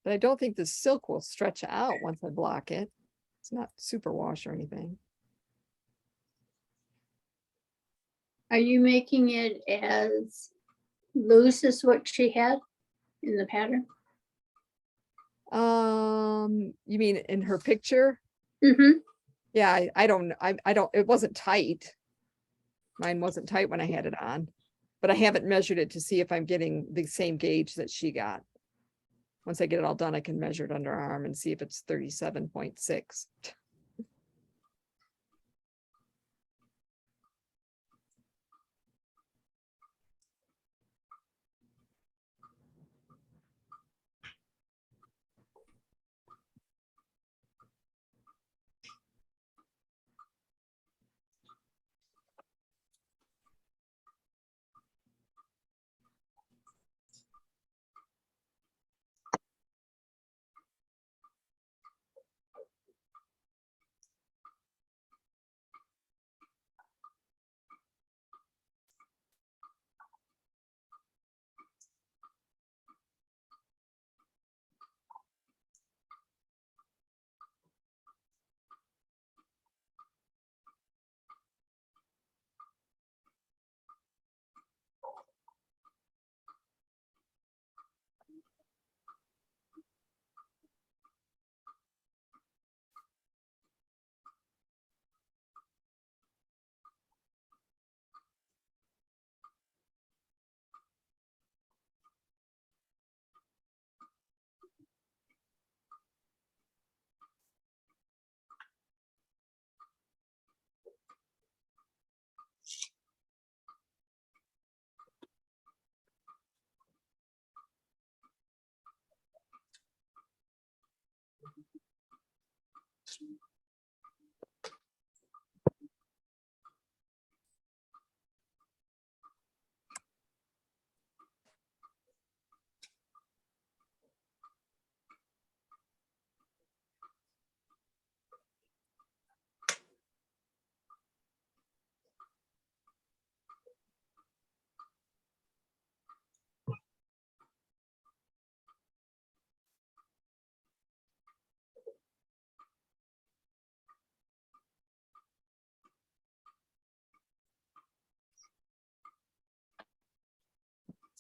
But I don't think the silk will stretch out once I block it. It's not super wash or anything. Are you making it as loose is what she had in the pattern? You mean in her picture? Mm-hmm. Yeah, I don't, I don't, it wasn't tight. Mine wasn't tight when I had it on, but I haven't measured it to see if I'm getting the same gauge that she got. Once I get it all done, I can measure it under arm and see if it's 37.6.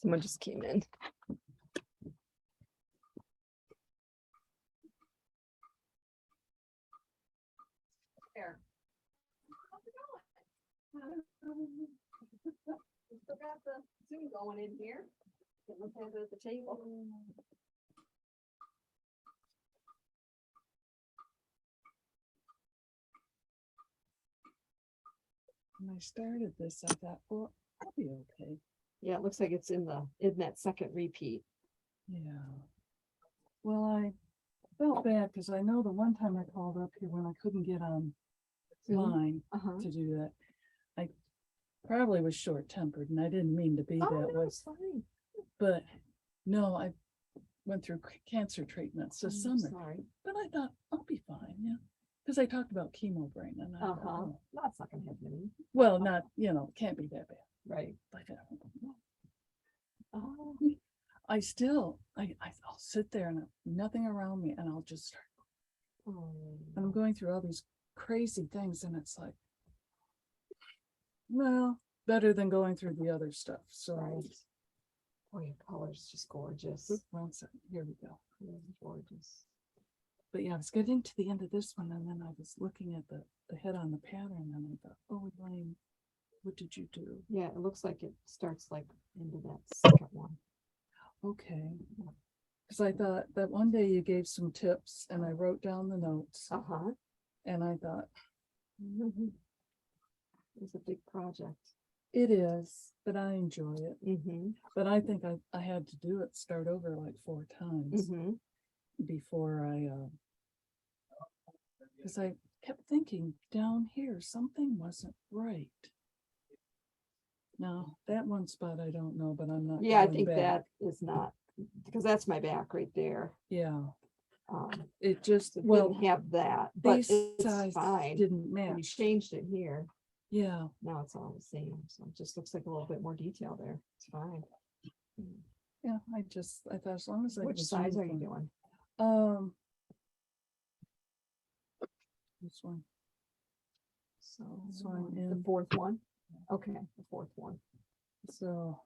Someone just came in. There. How's it going? Still got the Zoom going in here. Getting the at the table. When I started this, I thought, well, I'll be okay. Yeah, it looks like it's in that second repeat. Yeah. Well, I felt bad because I know the one time I called up here when I couldn't get online Uh-huh. to do that, I probably was short-tempered and I didn't mean to be Oh, that no, way. it's fine. But no, I went through cancer treatments this I'm summer, sorry. but I thought I'll be fine. Yeah. Because I talked about chemo brain and I thought, Uh-huh. oh, That's not gonna happen to me. well, not, can't be that bad. Right. Like, Oh, I'll sit there and nothing around me and I'll just start. And I'm oh. going through all these crazy things and it's like, well, better than going through the other stuff. So, Right. Oh, your color's just gorgeous. one second, here we go. Gorgeous. But yeah, I was getting to the end of this one and then I was looking at the head on the pattern and I thought, oh, Elaine, what did you do? Yeah, it looks like it starts like into that second one. Okay. Because I thought that one day you gave some tips and I wrote down the notes Uh-huh. and I thought, It's a big project. it is, but I enjoy it. Mm-hmm. But I think I had to do it, start over like 4 times Mm-hmm. before because I kept thinking down here, something wasn't right. Now, that one spot I don't know, but I'm not. Yeah, I going think back. that is not, because that's my back right there. Yeah, Um, it just, it well, didn't have that, but these it's sides fine. didn't We match. changed it here. Yeah, Now it's all the same. So it just looks like a little bit more detail there. It's fine. yeah, I thought as long as I. Which was size are you uniform. doing? This one. So So I'm the in. fourth one. Okay, the fourth one. So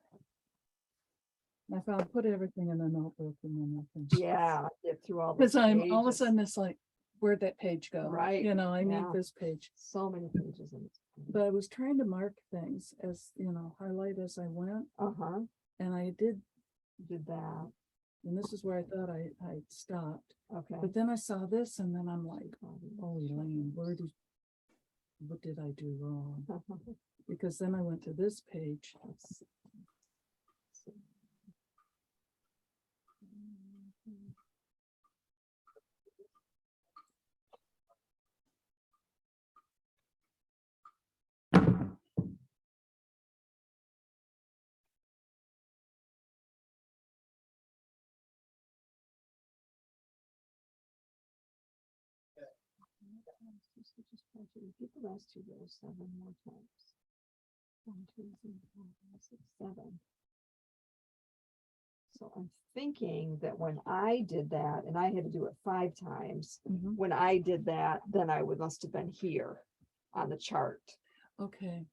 I found, put everything in a notebook and then I can. Yeah, get through all. Cause those I'm, all of a pages. sudden it's like, where'd that page go? Right, You know, I need yeah. this page. So many pages in it. But I was trying to mark things as, you know, highlight as I went, Uh-huh, and I did, did that, and this is where I thought I stopped. okay. But then I saw this and then I'm like, oh, Elaine, what did I do wrong? Because then I went to this page. Repeat the last two rows 7 more times. 1, 2, 3, 4, 5, 6, 7. So I'm thinking that when I did that, and I had to do it 5 times, Mhm. when I did that, then I must have been here on the chart. Okay.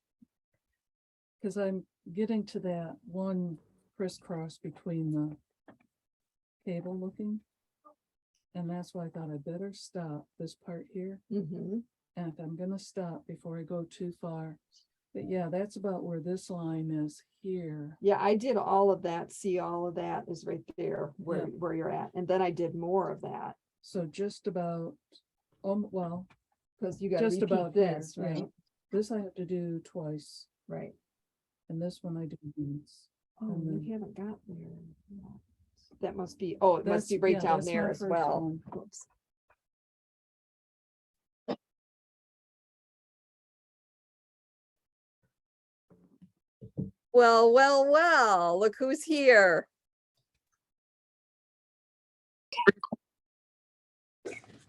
Cause I'm getting to that one crisscross between the cable looking. And that's why I thought I better stop this part here. Mm-hmm. And I'm gonna stop before I go too far. But yeah, that's about where this line is here. Yeah, I did all of that. See, all of that is right there where, Yeah. where you're at. And then I did more of that So just about, well, because you got just to about repeat here, this, yeah. right? This I have to do twice, Right. and this one I do once. Oh, And you then- haven't got there. No. That must be, oh, it must That's- be right yeah, down that's there my as first well. one. Oops. Well, well, well, look who's here.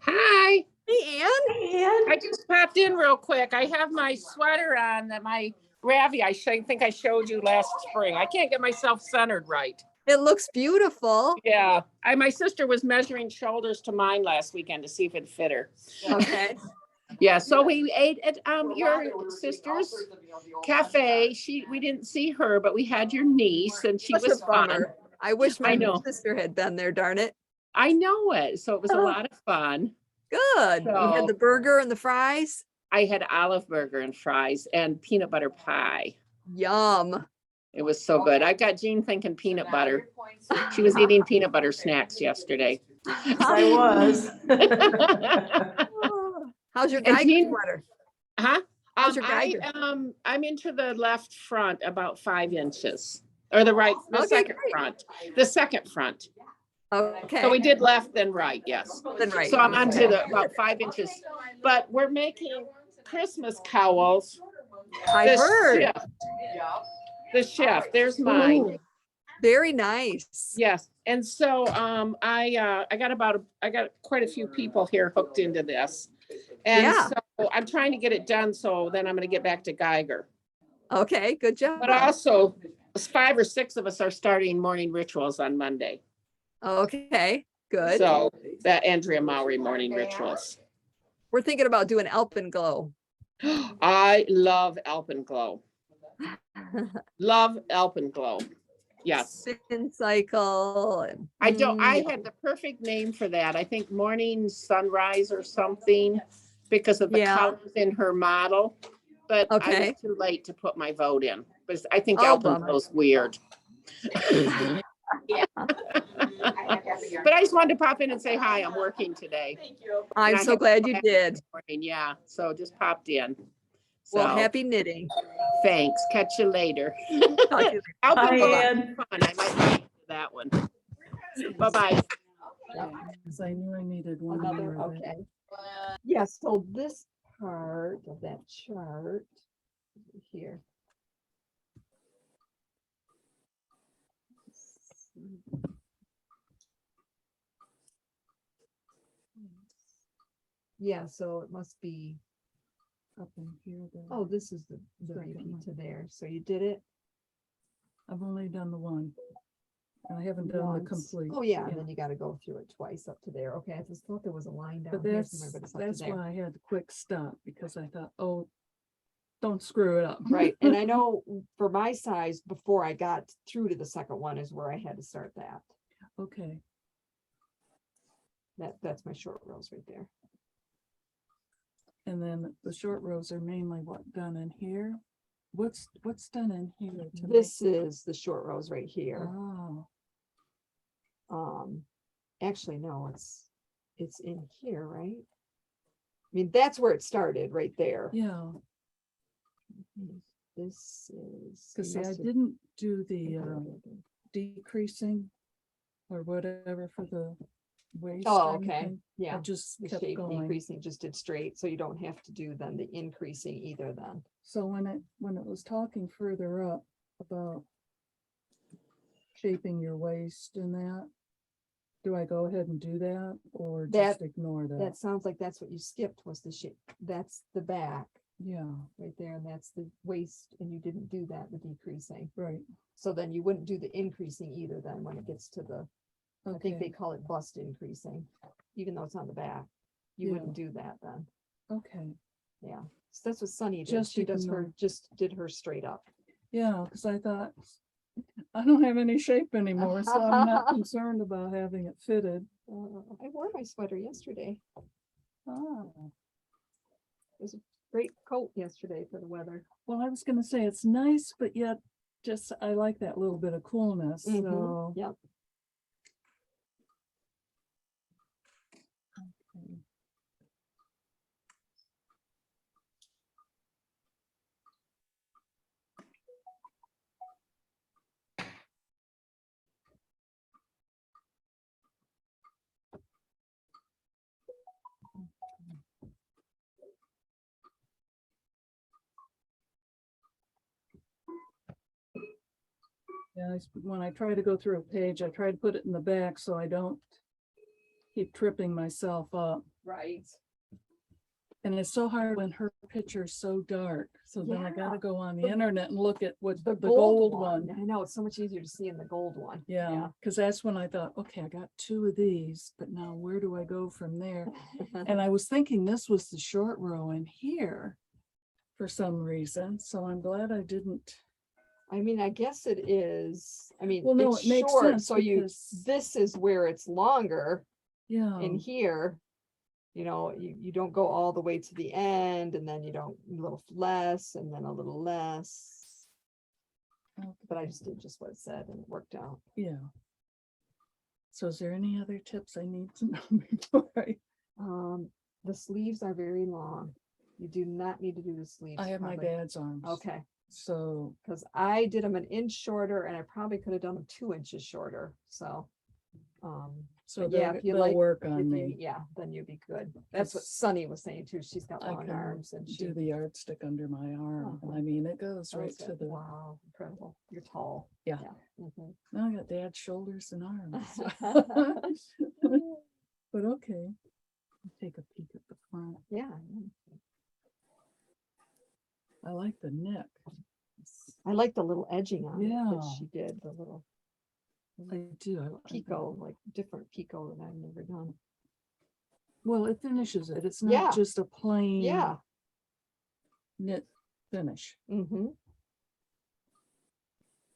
Hi, Hey, Ann. I just popped in real quick. I have my sweater on that my Ravi, think I showed you last spring. I can't get myself centered right. It looks beautiful. Yeah, my sister was measuring shoulders to mine last weekend to see if it fit her. Okay. Yeah, so we ate at your sister's cafe. We didn't see her, but we had your niece and she Such a was fun. bummer. I wish my I know. sister had been there, darn it. I know it. So it was a lot of fun. Good. You had So- the burger and the fries. I had olive burger and fries and peanut butter pie. Yum. It was so good. I got Jean thinking peanut butter. She was eating peanut butter snacks yesterday. I was. How's your And Geiger Jean- sweater? Huh? How's your Geiger? I'm into the left front about 5 inches, or the Okay, second great. front, the second front. Okay. So we did left, then right, yes. Then right. So I'm Okay. onto about 5 inches, but we're making Christmas cowls. I The heard. shift. The shift, there's mine. Ooh, very nice. Yes, and so I got quite a few people here hooked into this. And Yeah. so I'm trying to get it done, so then I'm gonna get back to Geiger. Okay, good job. But also, 5 or 6 of us are starting morning rituals on Monday. Okay, good. So that Andrea Mowry morning rituals. We're thinking about doing Alpenglow. I love Alpenglow. Love Alpenglow. Yes. Spin cycle. And, I had the perfect name for that. I think morning sunrise or something because of the Yeah. colors in her model. But I Okay. was too late to put my vote in because I think Oh, bummer. Alpenglow's weird. But I just wanted to pop in and say hi. I'm working today. I'm I so have glad you class did. this morning, yeah, so just popped in. Well, So, happy knitting. thanks. Catch you later. Talk to you Alpenglow Hi, is Ann. fun. I might like that one. Bye-bye. Cause I knew I needed one Another, more of it. okay. Yeah, so this part of that chart here. Yeah, so it must be, Up in here. oh, this is the Second repeat one. to there. So you did it I've only done the one. And I haven't done the once. complete. Oh, yeah, and then you gotta go through it twice up to there. Okay, I just thought there was a line down But here that's, somewhere, but it's up to that's there. why I had to quick stop, because I thought, oh, don't screw it up. Right, and I know for my size, before I got through to the second one is where I had to start that. Okay, That's my short rows right there. and then the short rows are mainly what, done in here? What's done in here? to make- This is the short rows right here. Oh, Actually, no, it's in here, right? I mean, that's where it started, right there. yeah, This is. because you see, I must have- didn't do the decreasing or whatever for the waist. Oh, or okay, anything. I yeah. just The kept shape going. decreasing, just did straight, so you don't have to do then the increasing either then. So when it was talking further up about shaping your waist and that, do I go ahead and do that or just ignore That that? sounds like that's what you skipped was the shape. That's the back Yeah, right there, and that's the waist, and you didn't do that, the decreasing. right. So then you wouldn't do the increasing either then when it gets to the, I think they Okay, call it bust increasing, even though it's on the back. You Yeah. wouldn't do that then, okay. yeah. So that's what Sunny did. Just She does her, ignore. just did her straight up. Yeah, because I thought, I don't have any shape anymore, so I'm not concerned about having it fitted. I wore my sweater yesterday. Oh, It was a great coat yesterday for the weather. well, I was gonna say it's nice, but yet just, I like that little bit of coolness, Mhm, so. Yep. Okay. Yeah, when I try to go through a page, I try to put it in the back so I don't keep tripping myself up. Right. And it's so hard when her picture's so dark. So then I Yeah. gotta go on the The- internet and look at what The the gold one. I know, it's so much easier to see in the gold one. Yeah, because that's when I thought, okay, I got 2 of these, but now where do I go from there? And I was thinking this was the short row in here for some reason, so I'm glad I didn't. I mean, I guess it is, I mean, Well, no, it's it makes short, sense so you, because- this is where it's longer Yeah, in here. You know, you don't go all the way to the end and then you don't, a little less and then a little less. But I just did just what it said and it worked out. yeah. So is there any other tips I need to know before The sleeves are very long. You do not need to do the sleeves. I have my probably. dad's arms? Okay, So, because I did them an inch shorter and I probably could have done them 2 inches shorter, so. so But yeah, they'll, if you they'll like, work if on you- me. yeah, then you'd be good. That's what Because Sunny was saying too. She's got I long can arms and she. do the yardstick under my arm. And I Uh-huh. mean, it goes Oh, right is to it? the, Wow, incredible. You're tall. Yeah. Mhm. now I got dad's shoulders and arms. But okay. I'll take a peek at the front. Yeah. I like the neck. I like the little edging on it that Yeah. she did, the little I do. picot, like different picot that I've never done. Well, it finishes it. It's Yeah. not just a plain Yeah. knit finish. Mm-hmm.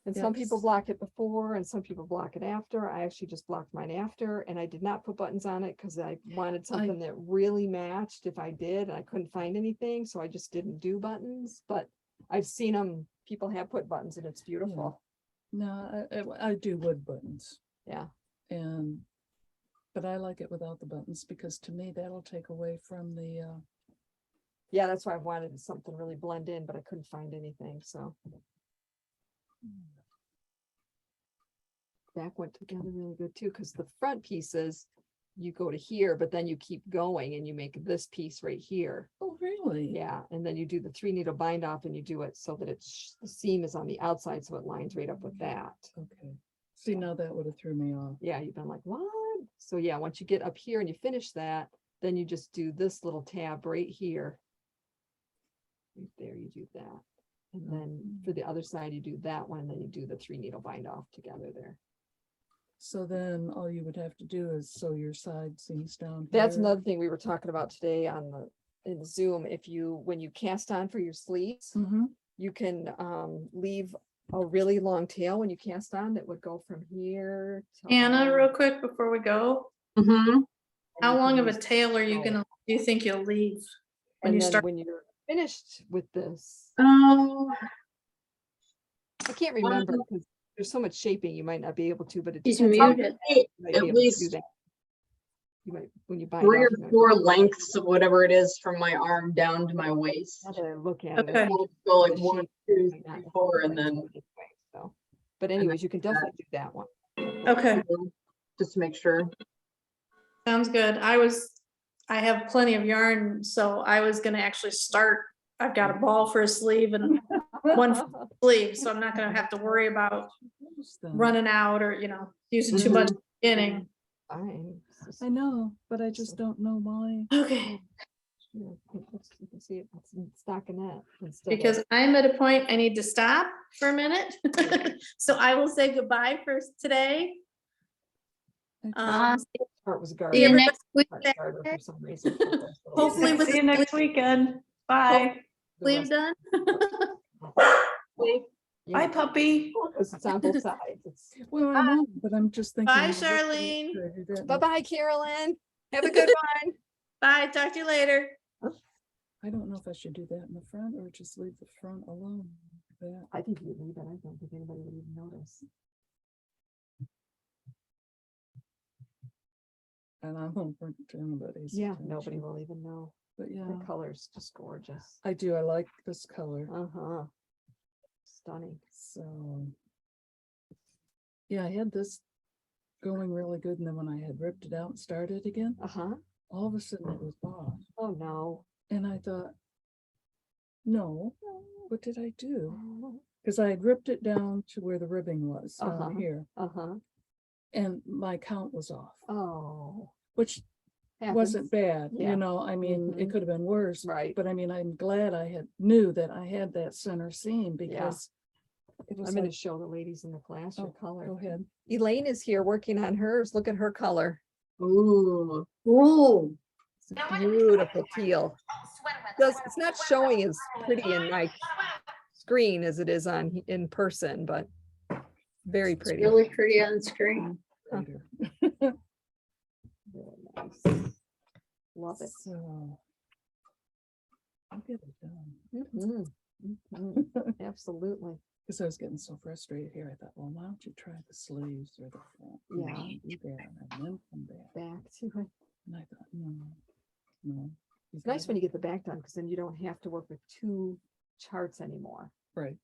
And some people Yes. block it before and some people block it after. I actually just blocked mine after and I did not put buttons on it because I wanted something that really matched if I did. And I couldn't find anything, so I just didn't do buttons, but I've seen them, people have put buttons and it's beautiful. No, I do wood buttons. Yeah. But I like it without the buttons because to me that'll take away from the, Yeah, that's why I wanted something really blend in, but I couldn't find anything, so. Back went together really good too, because the front pieces, you go to here, but then you keep going and you make this piece right here. oh, really? Yeah, and then you do the 3 needle bind off and you do it so that it's, the seam is on the outside, so it lines right up with that. Okay. See, now that would have threw me off. Yeah, you've been like, what? So yeah, once you get up here and you finish that, then you just do this little tab right here. Right there, you do that. And then for the other side, you do that one, and then you do the 3 needle bind off together there. So then all you would have to do is sew your side seams down. That's here. another thing we were talking about today on in Zoom, when you cast on for your sleeves, Mhm. you can leave a really long tail when you cast on that would go from here to Anna, all- real quick before we go, Mm-hmm. how you long can of a use- tail are you oh. gonna, do you think you'll leave? When And you then start, when you're finished with this, Oh, I can't remember because there's so much shaping, you might not be able to, but it He's depends on- muted. you might be at able to do least that. You might, when you bind three off, or you might- four lengths of whatever it is from my arm down to my waist. now that I look at it, Okay. I think I'll go like the 1, shape 2, might not 3, 4, and quite then do it this way, so. But anyways, you can definitely do that one. okay, just to make sure. sounds good. I have plenty of yarn, so I was gonna actually start, I've got a ball for a sleeve and one sleeve, so I'm not gonna have to worry about running out or, using too much at the beginning. Fine. It's just- I know, but I just don't know why. Okay, you can see it, it's stockinette instead of- because I'm at a point I need to stop for a minute. So I will say goodbye for today. Part was See you garter. next week. Part garter for some reason. Hopefully with See you next weekend. Bye. The sleeve rest- done. Yeah, Bye, puppy. because it's on both sides. Well, I know, but I'm just thinking. Bye, well, what do Charlene. I do that? Bye-bye, Carolyn. Have a good one. Bye, talk to you later. I don't know if I should do that in the front or just leave the front alone. That, I think you leave it. I don't think anybody would even notice. and I won't bring it to anybody's. Yeah, nobody attention. will even know. But yeah, The color's just gorgeous. I do. I like this color. Uh-huh. Stunning. So. Yeah, I had this going really good. And then when I had ripped it out and started again, Uh-huh. all of a sudden it was off. Oh, no. And I thought, no, what did I do? Because I had ripped it down to where the ribbing was Uh-huh. down here, Uh-huh. and my count was off, Oh. which wasn't bad, Yeah. you know, I mean, it Mhm. could have been worse. Right. But I mean, I'm glad I knew that I had that center seam because it was I'm gonna like, show the ladies in the class your oh, color. go ahead. Elaine is here working on hers. Look at her color. Ooh. Ooh, It's a beautiful teal. It's not showing as pretty in my screen as it is in person, but very it's pretty. really pretty on screen. Later. Really nice. Love it. So. I'll get it done. Mhm. Mhm. Absolutely. Because I was getting so frustrated here. I thought, well, why don't you try the sleeves or the front? and Yeah. then do that and then come back. Back to it. And I thought, no. It's nice when you get the back done because then you don't have to work with two charts anymore. Right.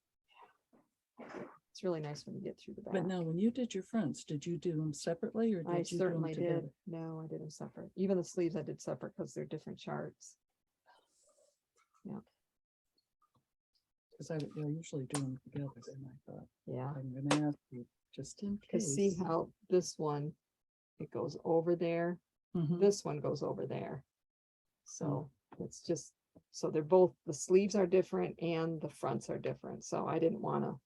It's really nice when you get through the back. But now, when you did your fronts, did you do them separately or I did you do them certainly together? did. No, I did them separate. Even the sleeves I did separate because they're different charts. Because I usually do them together, and I thought, Yeah. I'm gonna ask you just in Cause case. see how this one, it goes over there. Mhm. This one goes over there. So it's just, so they're both, the sleeves are different and the fronts are different. So I didn't wanna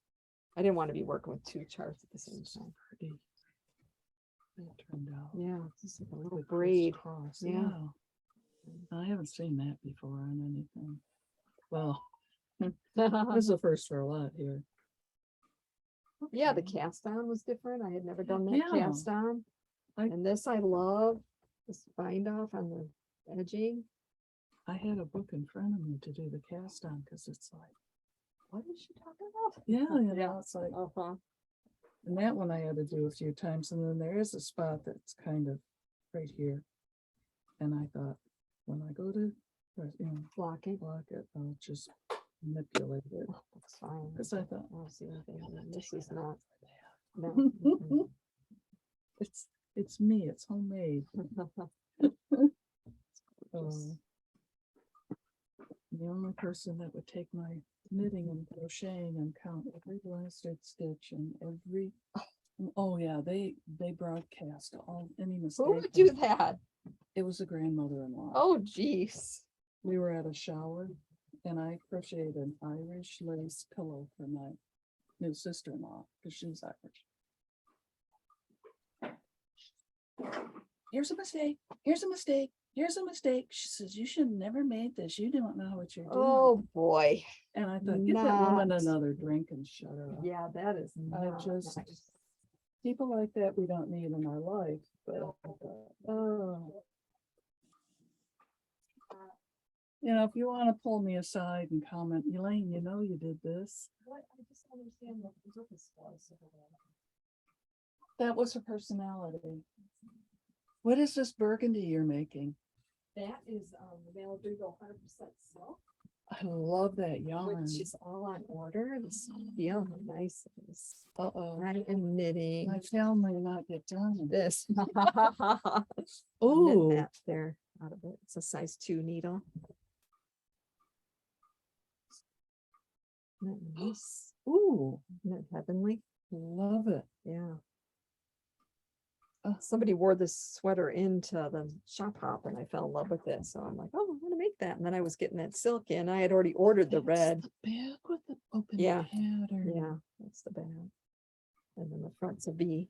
be working with two charts at the same time. Pretty. That turned out. Yeah, it's just like a little with braid. crisscross, Yeah. I haven't seen that before on anything. Well, this is the first for a lot here. Yeah, the Okay. cast on was different. I had never done that Yeah. cast on. I- And this I love, this bind off on the edging. I had a book in front of me to do the cast on, because it's like, What is she talking about? yeah, you Yeah. know, it's like, Uh-huh. and that one I had to do a few times, and then there is a spot that's kind of right here. And I thought, when I go to, Blocking. block it, I'll just manipulate it, Oh, that's fine. because I thought, I don't see anything. I mean, This is not. No. it's me, it's homemade. Mm-mm. Um, The only person that would take my knitting and crocheting and count every blasted stitch and every, oh yeah, they broadcast any mistake. Who would do that? It was a grandmother-in-law. Oh, geez. We were at a shower and I crocheted an Irish lace pillow for my new sister-in-law, because she's Irish. Here's a mistake, here's a mistake, here's a mistake. She says, you should have never made this. You don't know what you're doing. Oh, boy. And I thought, get that woman not- another drink and shut her up. Yeah, that is I not just, nice. people like that we don't need in our life, but, oh. You know, if you want to pull me aside and comment, Elaine, you know, you did this. What? I just don't understand what the purpose was of That was her personality. What is this burgundy you're making? that is, the Malabrigo 100% silk, I love that yarn. which is all on order. This, yeah, how nice it is. Uh-oh. I am knitting My tail may not get done. this. Ooh. That there out of it. It's a size 2 needle. Isn't that nice? Ooh, Isn't that heavenly? love it. Yeah. Somebody wore this sweater into the shop hop and I fell in love with it. So I'm like, oh, I'm gonna make that. And then I was getting that silk in. I had already ordered the That's red. the back with the open Yeah. pattern. Yeah, that's the back. And then the front's a V.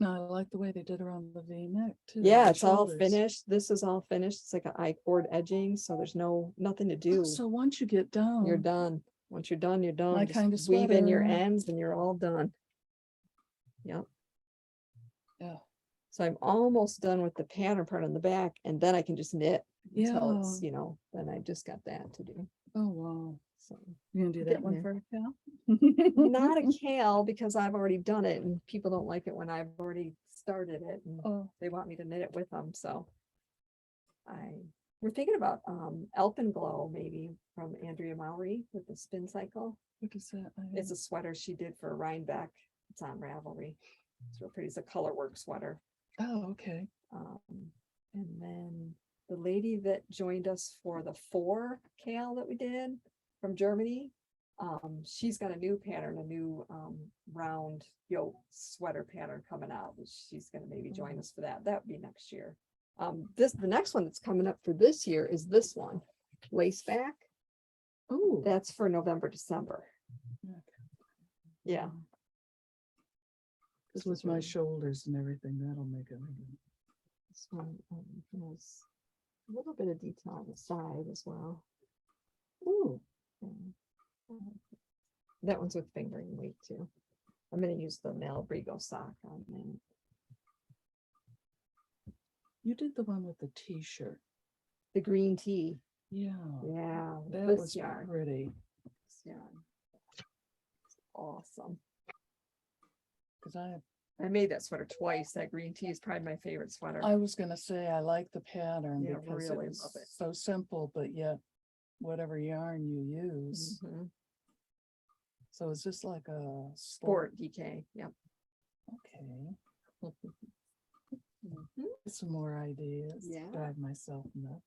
No, I like the way they did around the V-neck too. Yeah, the it's all shoulders. finished. This is all finished. It's like an I-cord edging, so there's nothing to do. So once you get done. You're done. Once you're done, you're done. My Just kind of weave in your sweater. ends and you're all done. Yep. Yeah. So I'm almost done with the pattern part on the back and then I can just knit. Until it's, Yeah. you know, then I just got that to do. Oh, wow. So You gonna do that Getting one there. for a cow? not a kale because I've already done it and people don't like it when I've already started it and Oh, they want me to knit it with them. So we're thinking about Alpenglow maybe from Andrea Mowry with the spin cycle. what is that? It's a sweater she did for Rhinebeck. It's on Ravelry. It's real pretty. It's a color work sweater. Oh, okay. And then the lady that joined us for the 4 kale that we did from Germany, she's got a new pattern, a new round yoke sweater pattern coming out. She's gonna maybe join us for that. That would be next year. The next one that's coming up for this year is this one, lace back. Oh, That's for November, December. Yeah. this was my shoulders and everything. That'll make it. This one has a little bit of detail on the side as well. Ooh, That one's with fingering weight too. I'm gonna use the Malabrigo sock on that. you did the one with the t-shirt. The green tea. Yeah, Yeah, that this was yarn. pretty. This yarn. It's awesome. Cause I made that sweater twice. That green tea is probably my favorite sweater. I was gonna say, I like the pattern Yeah, because really it's love it. so simple, but yet whatever yarn you use. Mhm. So is this like a Sport DK. Yep. Okay, Mhm. some more ideas. Yeah. Drive myself nuts.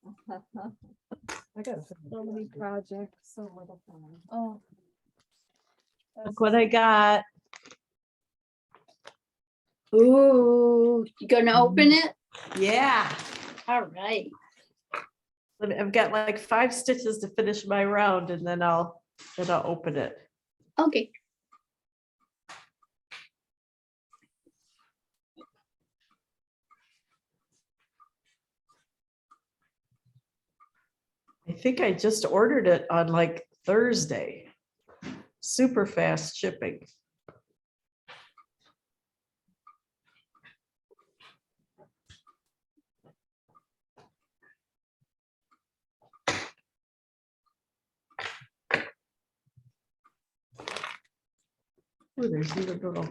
I got So many projects, so little fun. Oh. Look what I got. Ooh, you gonna open it? Yeah. All right. I've got like 5 stitches to finish my round and then I'll open it. Okay. I think I just ordered it on like Thursday. Super fast shipping. Ooh, there's even little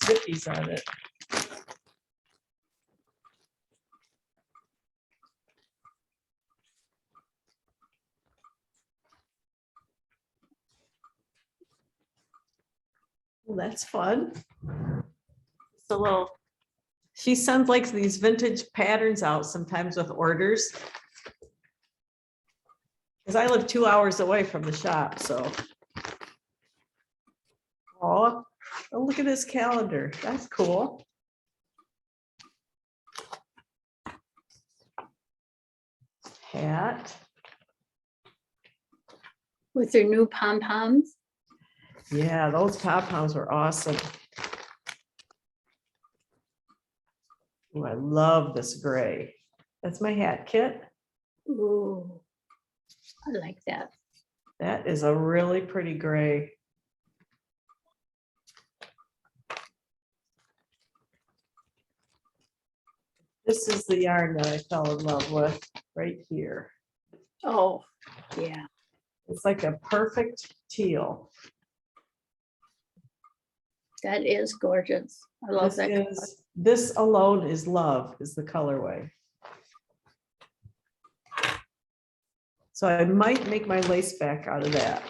zippies on it. Well, that's fun. It's a little, she sends like these vintage patterns out sometimes with orders. Because I live 2 hours away from the shop, so. Oh, look at this calendar. That's cool. Hat. With their new pom-poms. Yeah, those pom-poms were awesome. Ooh, I love this gray. That's my hat kit. Ooh, I like that. That is a really pretty gray. This is the yarn that I fell in love with right here. Oh, yeah. It's like a perfect teal. That is gorgeous. I love that. color. This alone is love is the colorway. So I might make my lace back out of that.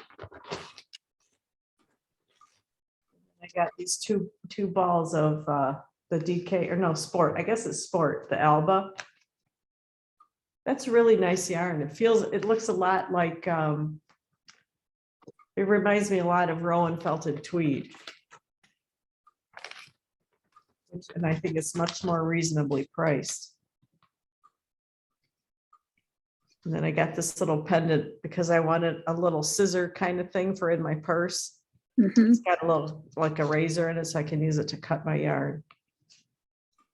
I got these two balls of the DK, or no, Sport. I guess it's Sport, the Alba. That's really nice yarn. It looks a lot like, it reminds me a lot of Rowan felted tweed. And I think it's much more reasonably priced. And then I got this little pendant because I wanted a little scissor kind of thing for in my purse. Mhm. It's got a little, like a razor in it, so I can use it to cut my yarn.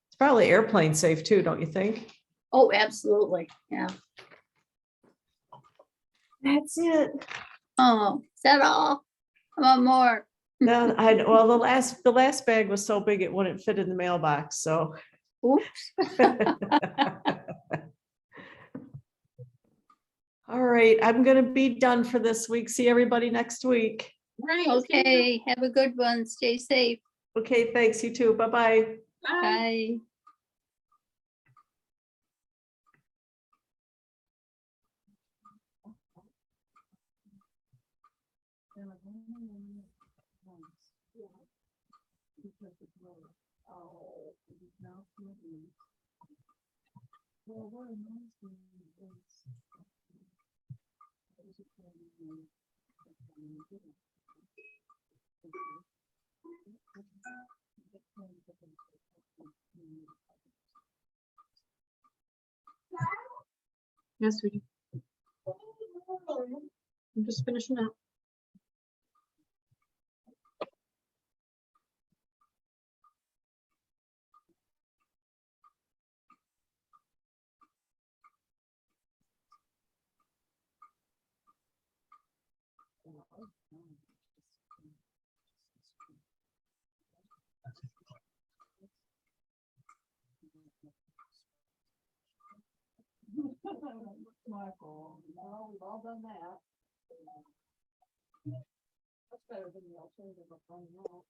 It's probably airplane safe too, don't you think? Oh, absolutely. Yeah. That's it. Oh, is that all? I want more. No, well, the last bag was so big it wouldn't fit in the mailbox, so. Oops. All right, I'm gonna be done for this week. See everybody next week. Right. Okay, have a good one. Stay safe. Okay, thanks, you too. Bye-bye. Bye. Well, what reminds me is. Yes, we do. I'm just finishing up. Michael, no, we've all done that. That's better than the alternative of running out.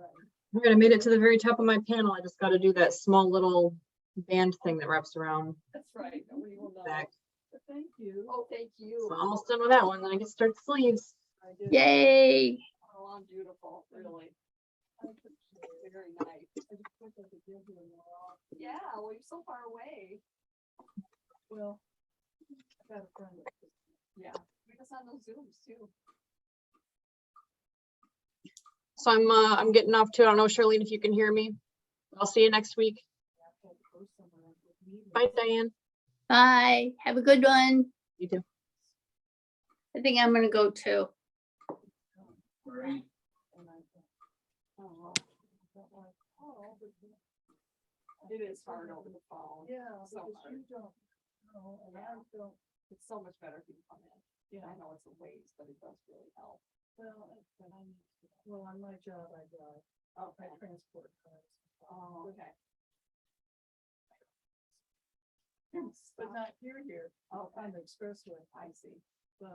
All right, I made it to the very top of my panel. I just got to do that small little band thing that wraps around. That's right. Nobody will know. Back. Thank you. Oh, thank you. So almost done with that one. Then I get to start the sleeves. I did. Yay. Oh, beautiful, really. Very nice. I just wish I could give you more. Yeah, well, you're so far away. Well, I got a friend that. Yeah, meet us on those Zooms too. So I'm getting off too. I don't know, Charlene, if you can hear me. I'll see you next week. Bye, Diane. Bye. Have a good one. You too. I think I'm gonna go too. Right. And I thought, oh, well, I felt like, oh, but It is hard over the phone. yeah, So because hard. you don't know, and I don't, It's so much better if you come in. yeah, I know it's a waste, but it does really help. but I need to, well, on my job, I drive, Okay. I transport cars. Oh, okay. But not here, Oh, on the expressway, I see. but,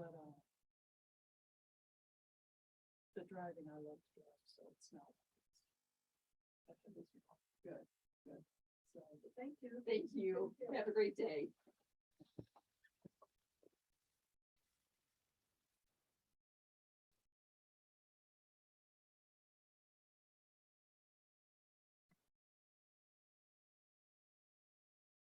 the driving, I love to drive, so it's not. Good, good. So, but thank you. Thank you. Have a great day.